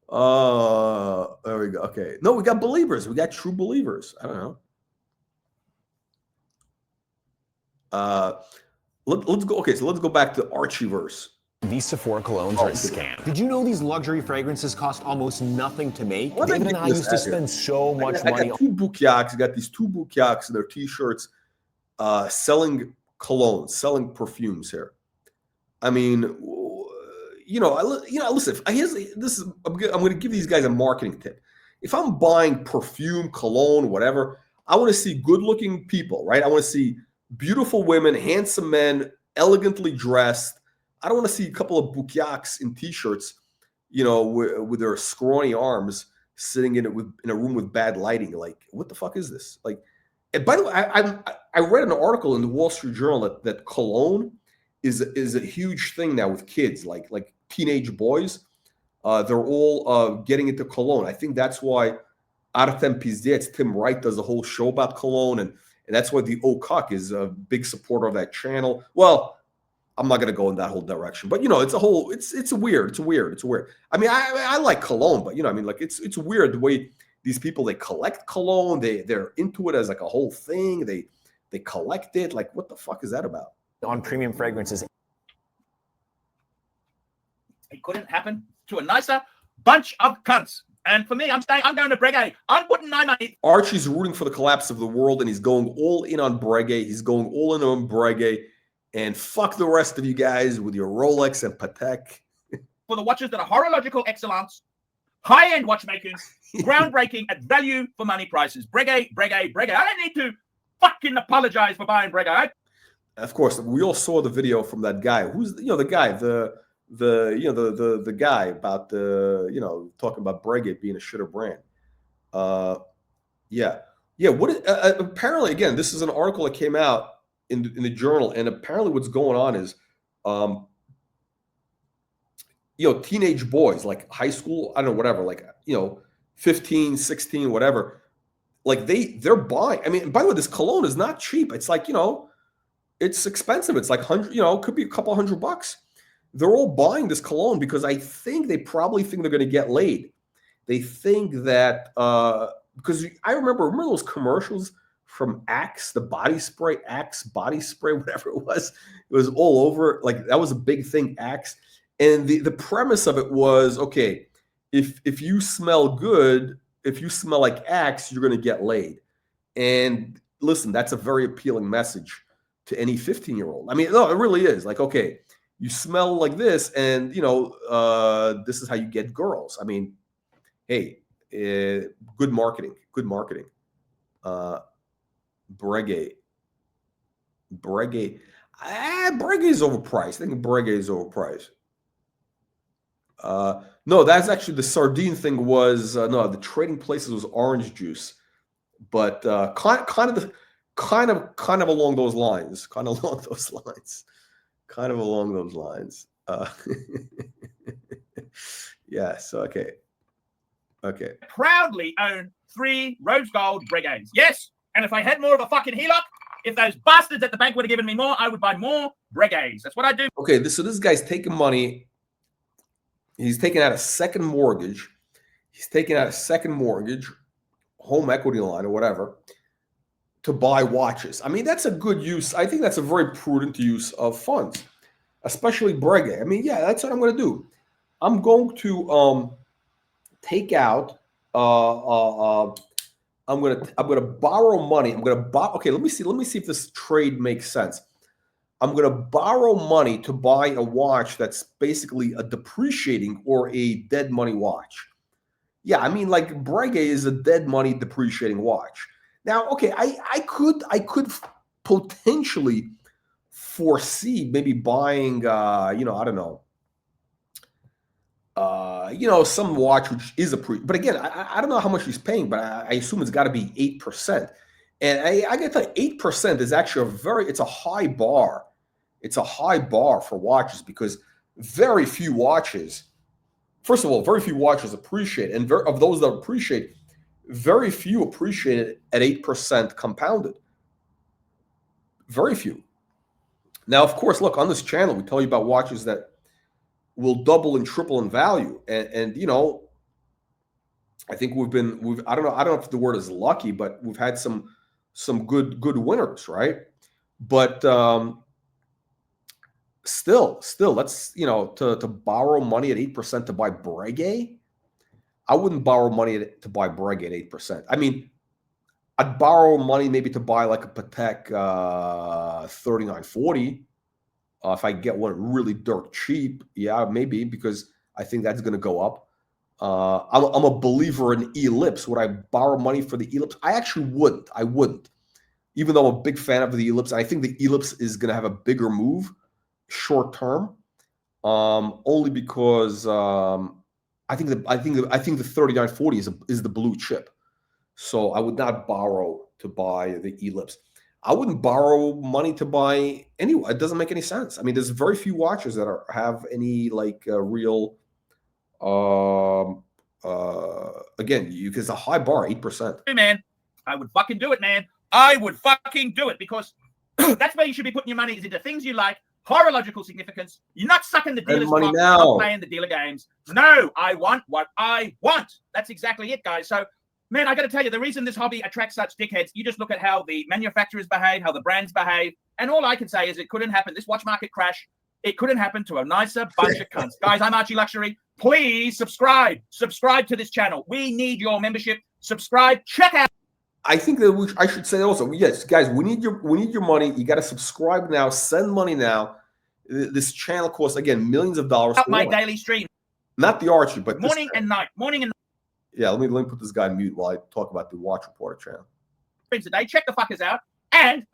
Oh, there we go. Okay. No, we got believers. We got true believers. I don't know. Let's go. Okay, so let's go back to Archieverse. These Sephora colognes are a scam. Did you know these luxury fragrances cost almost nothing to make? Well, David and I used to spend so much money. I got two bouquets. I got these two bouquets and their t-shirts selling colognes, selling perfumes here. I mean, listen, I'm going to give these guys a marketing tip. If I'm buying perfume, cologne, whatever, I want to see good-looking people, right? I want to see beautiful women, handsome men, elegantly dressed. I don't want to see a couple of bouquets in t-shirts, you know, with their scrawny arms sitting in a room with bad lighting. Like, what the fuck is this? Like, and by the way, I read an article in the Wall Street Journal that cologne is a huge thing now with kids, like teenage boys. They're all getting into cologne. I think that's why Artem Pizdets, Tim Wright, does a whole show about cologne, and that's why the Okuk is a big supporter of that channel. Well, I'm not going to go in that whole direction, but you know, it's weird. I mean, I like cologne, but you know, I mean, like it's weird the way these people, they collect cologne, they're into it as like a whole thing. They collect it. Like, what the fuck is that about? On premium fragrances. It couldn't happen to a nicer bunch of cunts. And for me, I'm going to Breguet. I'm putting my money. Archie's rooting for the collapse of the world, and he's going all in on Breguet. He's going all in on Breguet. And fuck the rest of you guys with your Rolex and Patek. For the watches that are horological excellence, high-end watchmakers, groundbreaking at value for money prices. Breguet. I don't need to fucking apologize for buying Breguet. Of course, we all saw the video from that guy. Who's, you know, the guy, the guy about talking about Breguet being a shitter brand. Yeah. What? Apparently, again, this is an article that came out in the journal, and apparently, what's going on is, teenage boys, like high school, I don't know, whatever, like 15, 16, whatever, like they're buying. I mean, by the way, this cologne is not cheap. It's like, it's expensive. It's like it could be a couple $100. They're all buying this cologne because I think they probably think they're going to get laid. They think that because I remember those commercials from Axe, the body spray, Axe body spray, whatever it was. It was all over. Like that was a big thing, Axe. And the premise of it was, okay, if you smell good, if you smell like Axe, you're going to get laid. And listen, that's a very appealing message to any 15-year-old. I mean, no, it really is. Like, okay, you smell like this, and you know, this is how you get girls. I mean, hey, good marketing. Good marketing. Breguet. Breguet is overpriced. I think Breguet is overpriced. No, that's actually the sardine thing was no, the Trading Places was orange juice, but kind of along those lines. Kind of along those lines. Kind of along those lines. Yes. Okay. Okay. Proudly own 3 rose gold Breguets. Yes. And if I had more of a fucking HELOC, if those bastards at the bank would have given me more, I would buy more Breguets. That's what I do. Okay, so this guy's taking money. He's taking out a second mortgage. He's taking out a second mortgage, home equity line or whatever, to buy watches. I mean, that's a good use. I think that's a very prudent use of funds, especially Breguet. I mean, yeah, that's what I'm going to do. I'm going to take out. I'm gonna borrow money. I'm gonna buy. Okay, let me see if this trade makes sense. I'm gonna borrow money to buy a watch that's basically a depreciating or a dead money watch. Yeah, I mean, like Breguet is a dead money depreciating watch. Now, okay, I could potentially foresee maybe buying, you know, I don't know. You know, some watch which is but again, I don't know how much he's paying, but I assume it's got to be 8%. And I get that 8% is actually it's a high bar. It's a high bar for watches because very few watches, first of all, very few watches appreciate, and of those that appreciate, very few appreciate it at 8% compounded. Very few. Now, of course, look, on this channel, we tell you about watches that will double and triple in value. And you know, I think I don't know if the word is lucky, but we've had some good winners, right? But still, let's, you know, to borrow money at 8% to buy Breguet, I wouldn't borrow money to buy Breguet at 8%. I mean, I'd borrow money maybe to buy like a Patek 3940. If I get one really dirt cheap, yeah, maybe, because I think that's going to go up. I'm a believer in Ellipse. Would I borrow money for the Ellipse? I actually wouldn't. I wouldn't, even though I'm a big fan of the Ellipse. I think the Ellipse is going to have a bigger move short term, only because I think the 3940 is the blue chip. So I would not borrow to buy the Ellipse. I wouldn't borrow money to buy anyway. It doesn't make any sense. I mean, there's very few watches that have any like real. Again, because a high bar, 8%. Hey, man, I would fucking do it, man. I would fucking do it because that's where you should be putting your money, is into things you like, horological significance. You're not sucking the dealer's money cock, now. not playing the dealer games. No, I want what I want. That's exactly it, guys. So, man, I got to tell you, the reason this hobby attracts such dickheads, you just look at how the manufacturers behave, how the brands behave, and all I can say is it couldn't happen. This watch market crash, it couldn't happen to a nicer bunch of cunts. Guys, I'm ArchieLuxury. Please subscribe. Subscribe to this channel. We need your membership. Subscribe. Check out. I think that I should say also, yes, guys, we need your money. You got to subscribe now. Send money now. This channel costs, again, millions of dollars. My daily stream. Not the Archie, but morning and night. Morning and night. Yeah, let me put this guy on mute while I talk about the Watch Reporter channel. Today, check the fuckers out. And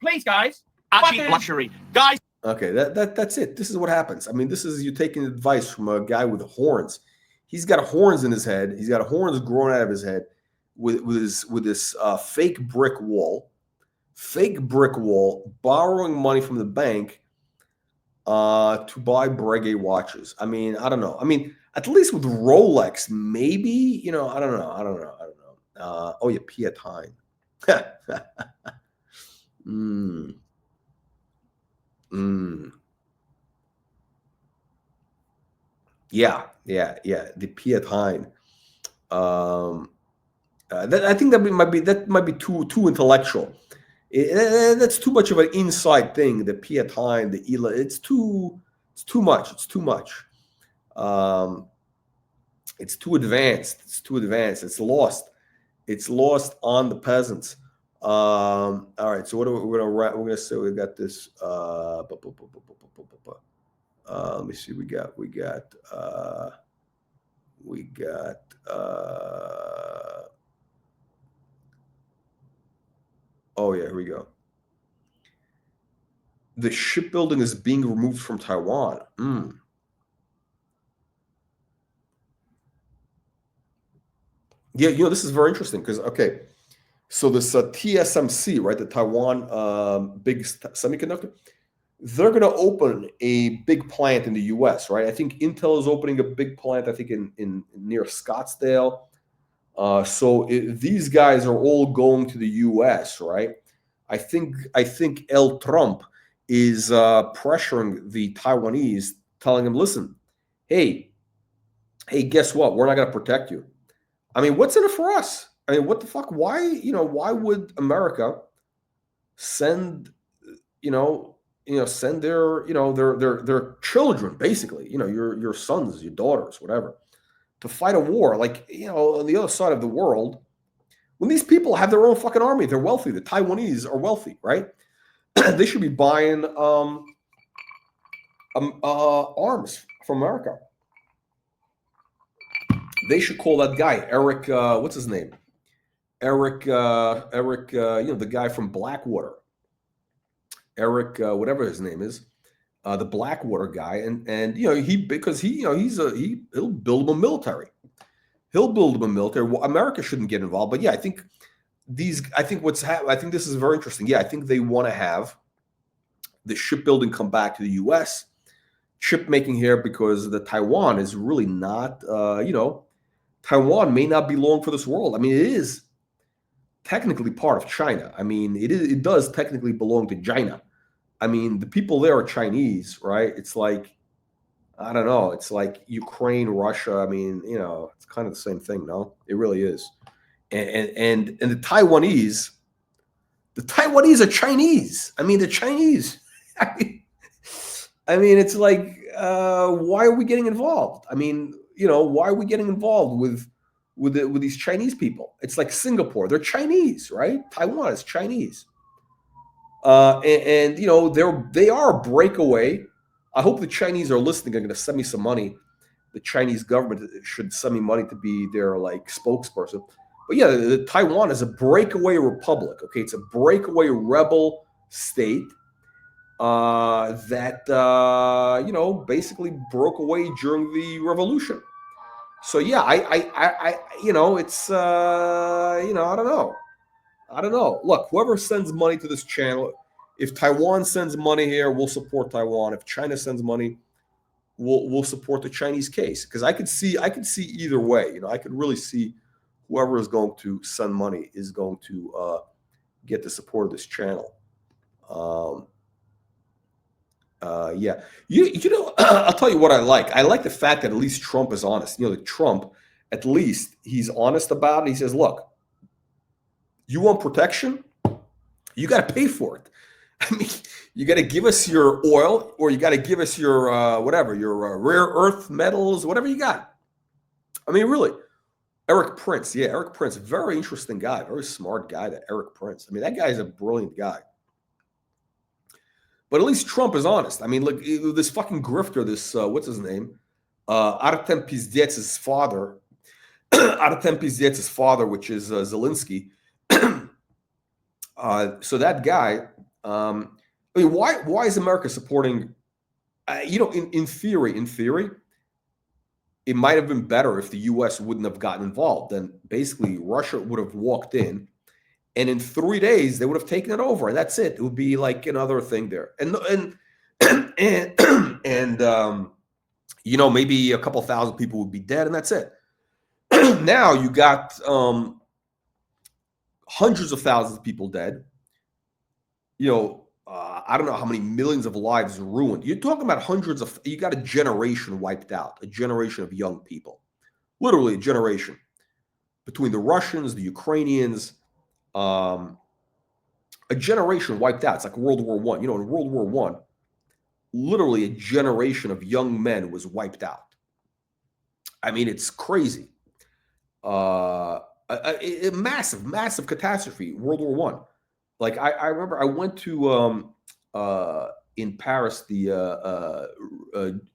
please, guys, ArchieLuxury. Guys. Okay, that's it. This is what happens. I mean, this is you taking advice from a guy with horns. He's got horns in his head. He's got horns growing out of his head with this fake brick wall, borrowing money from the bank to buy Breguet watches. I mean, I don't know. I mean, at least with Rolex, maybe, you know, I don't know. Oh yeah, Piatine. Yeah, the Piatine. I think that might be too intellectual. That's too much of an inside thing. The Pietine, the Ela, it's too much. It's too much. It's too advanced. It's too advanced. It's lost. It's lost on the peasants. All right. So what are we're gonna say? We got this. Let me see. We got. Oh yeah, here we go. The shipbuilding is being removed from Taiwan. Yeah, this is very interesting because okay, so this TSMC, right, the Taiwan big semiconductor, they're going to open a big plant in the U.S., right? I think Intel is opening a big plant. I think in near Scottsdale. So these guys are all going to the U.S., right? I think El Trump is pressuring the Taiwanese, telling them, listen, hey, guess what? We're not going to protect you. I mean, what's in it for us? I mean, what the fuck? Why would America send, send their, their children, basically, your sons, your daughters, whatever, to fight a war, like, on the other side of the world, when these people have their own fucking army, they're wealthy. The Taiwanese are wealthy, right? They should be buying arms from America. They should call that guy Eric. What's his name? Eric. The guy from Blackwater. Eric, whatever his name is, the Blackwater guy, and he'll build him a military. He'll build him a military. Well, America shouldn't get involved, but yeah, I think this is very interesting. Yeah, I think they want to have the shipbuilding come back to the U.S. Chip making here because the Taiwan is really not. Taiwan may not belong for this world. I mean, it is technically part of China. I mean, it does technically belong to China. I mean, the people there are Chinese, right? It's like, I don't know. It's like Ukraine, Russia. I mean, it's kind of the same thing, no? It really is. And the Taiwanese are Chinese. I mean, the Chinese. I mean, it's like, why are we getting involved? I mean, why are we getting involved with these Chinese people? It's like Singapore. They're Chinese, right? Taiwan is Chinese. They are a breakaway. I hope the Chinese are listening. They're going to send me some money. The Chinese government should send me money to be their spokesperson. But yeah, the Taiwan is a breakaway republic. Okay, it's a breakaway rebel state that basically broke away during the revolution. So yeah, it's I don't know. Look, whoever sends money to this channel, if Taiwan sends money here, we'll support Taiwan. If China sends money, we'll support the Chinese case, because I could see either way. I could really see whoever is going to send money is going to get the support of this channel. Yeah, I'll tell you what I like. I like the fact that at least Trump is honest. Trump, at least he's honest about it. He says, look, you want protection? You got to pay for it. I mean, you got to give us your oil, or you got to give us your your rare earth metals, whatever you got. I mean, really. Eric Prince, very interesting guy, very smart guy, that Eric Prince. I mean, that guy is a brilliant guy. But at least Trump is honest. I mean, look, this fucking grifter, this, what's his name? Artem Pizdets's father, which is Zelensky. So that guy, I mean, why is America supporting, in theory, it might have been better if the U.S. wouldn't have gotten involved. Then basically Russia would have walked in, and in 3 days they would have taken it over, and that's it. It would be like another thing there, and maybe a couple thousand people would be dead, and that's it. Now you got hundreds of thousands of people dead. I don't know how many millions of lives ruined. You're talking about you got a generation wiped out, a generation of young people, literally a generation, between the Russians, the Ukrainians, a generation wiped out. It's like World War I. In World War I, literally a generation of young men was wiped out. I mean, it's crazy. A massive, massive catastrophe. World War I. Like I remember, I went to in Paris the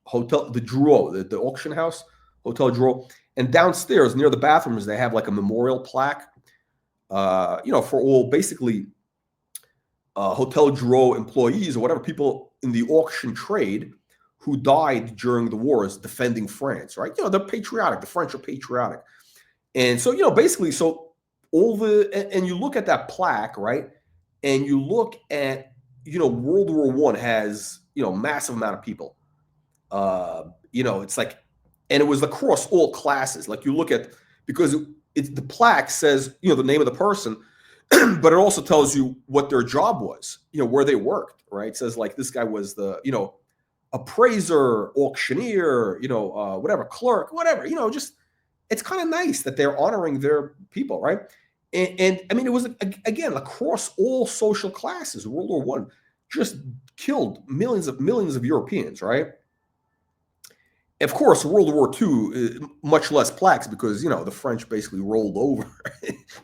hotel, the Drouot, the auction house, Hotel Drouot, and downstairs near the bathrooms they have like a memorial plaque. For all basically Hotel Drouot employees or whatever, people in the auction trade who died during the wars defending France, right? They're patriotic. The French are patriotic. And so, basically, so and you look at that plaque, right? And you look at, World War I has, massive amount of people. It's like, and it was across all classes. Like you look at, because the plaque says, the name of the person, but it also tells you what their job was, where they worked, right? It says like this guy was the, appraiser, auctioneer, whatever, clerk, whatever, just, it's kind of nice that they're honoring their people, right? And I mean, it was, again, across all social classes. World War I just killed millions of Europeans, right? Of course, World War II, much less plaques because, the French basically rolled over.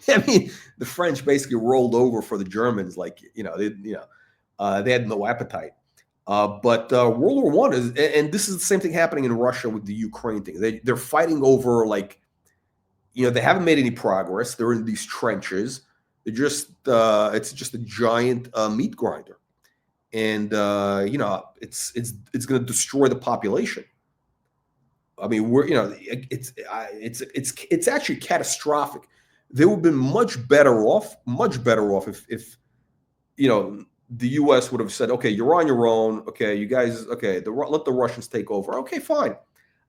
I mean, the French basically rolled over for the Germans, like, they had no appetite. But World War I is, and this is the same thing happening in Russia with the Ukraine thing. They're fighting over, like, they haven't made any progress. They're in these trenches. They're just, it's just a giant meat grinder, and it's going to destroy the population. I mean, it's actually catastrophic. They would have been much better off if the U.S. would have said, okay, you're on your own. Okay, you guys, okay, let the Russians take over. Okay, fine.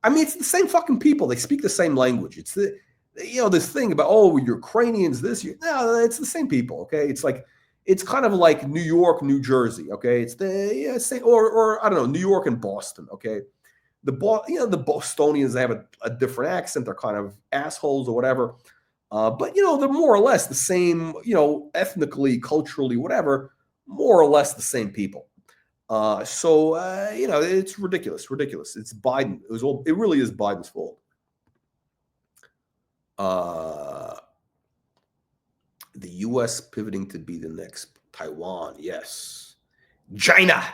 I mean, it's the same fucking people. They speak the same language. It's this thing about, oh, Ukrainians, no, it's the same people. Okay, it's kind of like New York, New Jersey. Okay, it's the same, or I don't know, New York and Boston. Okay. The Bostonians, they have a different accent. They're kind of assholes or whatever. But, they're more or less the same, ethnically, culturally, whatever, more or less the same people. So it's ridiculous. It's Biden. It really is Biden's fault. The U.S. pivoting to be the next Taiwan. Yes. China.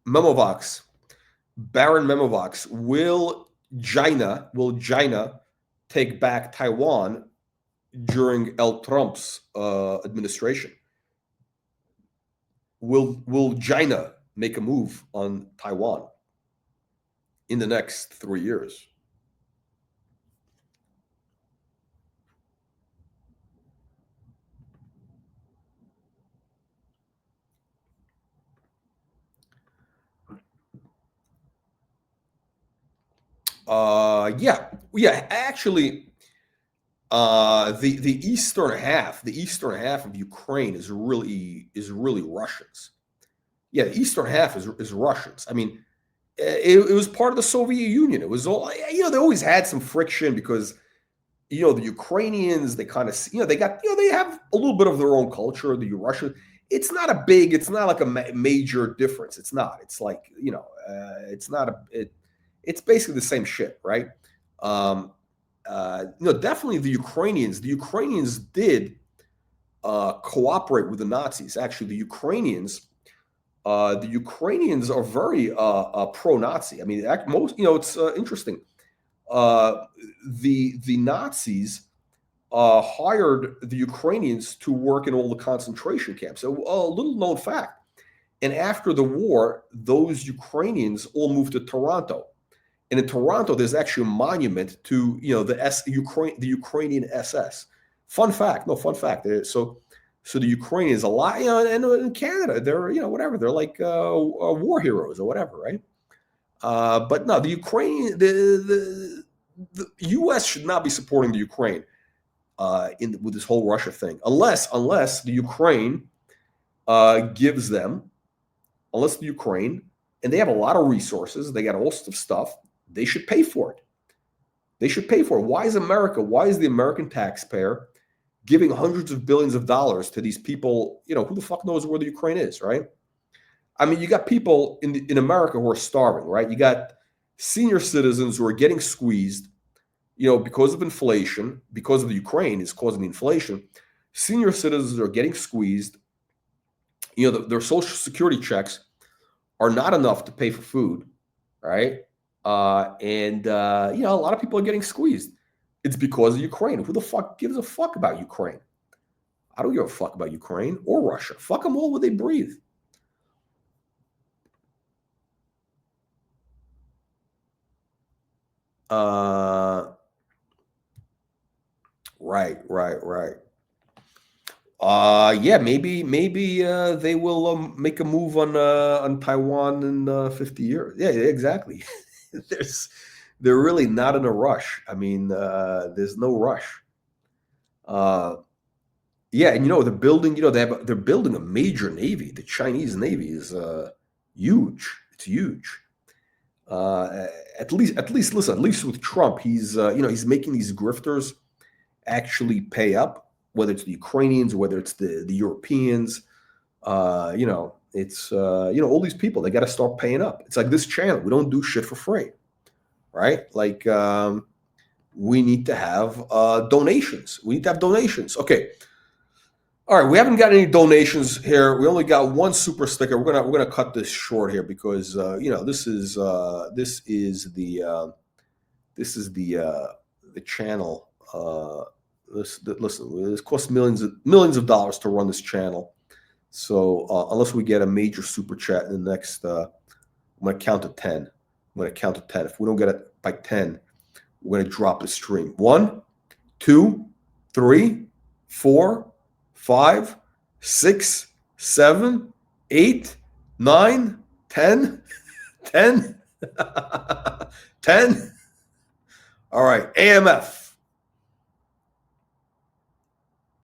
Memovox, Baron Memovox, will China take back Taiwan during Trump's administration? Will China make a move on Taiwan in the next 3 years? Actually, the eastern half of Ukraine is really Russians. Yeah, the eastern half is Russians. I mean, it was part of the Soviet Union. It was all, they always had some friction because, the Ukrainians, they kind of, they got, they have a little bit of their own culture. The Russian, it's not like a major difference. It's not. It's like, it's not it's basically the same shit, right? Definitely the Ukrainians did cooperate with the Nazis. Actually, the Ukrainians are very pro-Nazi. I mean, most, it's interesting. The Nazis hired the Ukrainians to work in all the concentration camps. So a little known fact. And after the war, those Ukrainians all moved to Toronto. And in Toronto, there's actually a monument to the Ukrainian SS. Fun fact. So the Ukrainians a lot, and in Canada, they're whatever. They're like war heroes or whatever, right? But no, the Ukrainian, the U.S. should not be supporting the Ukraine with this whole Russia thing, unless the Ukraine gives them, and they have a lot of resources, they got all sorts of stuff. they should pay for it. They should pay for it. Why is the American taxpayer giving hundreds of billions of dollars to these people? Who the fuck knows where the Ukraine is, right? I mean, you got people in America who are starving, right? You got senior citizens who are getting squeezed, because of inflation, because of the Ukraine is causing the inflation. Senior citizens are getting squeezed. Their social security checks are not enough to pay for food, right? A lot of people are getting squeezed. It's because of Ukraine. Who the fuck gives a fuck about Ukraine? I don't give a fuck about Ukraine or Russia. Fuck them all where they breathe. Right. Yeah, maybe they will make a move on Taiwan in 50 years. Yeah, exactly. They're really not in a rush. I mean, there's no rush. Yeah, and they're building. They're building a major navy. The Chinese Navy is huge. It's huge. At least listen. At least with Trump, he's he's making these grifters actually pay up. Whether it's the Ukrainians, whether it's the Europeans, it's all these people, they got to start paying up. It's like this channel, we don't do shit for free, right? Like we need to have donations. We need to have donations. Okay. All right, we haven't got any donations here. We only got one super sticker. We're gonna cut this short here because this is the channel. Listen, this costs millions of dollars to run this channel. So unless we get a major super chat in the next, I'm going to count to 10. I'm going to count to 10. If we don't get it by 10, we're going to drop the stream. 1, 2, 3, 4, 5, 6, 7, 8, 9, 10, 10, 10. All right, AMF.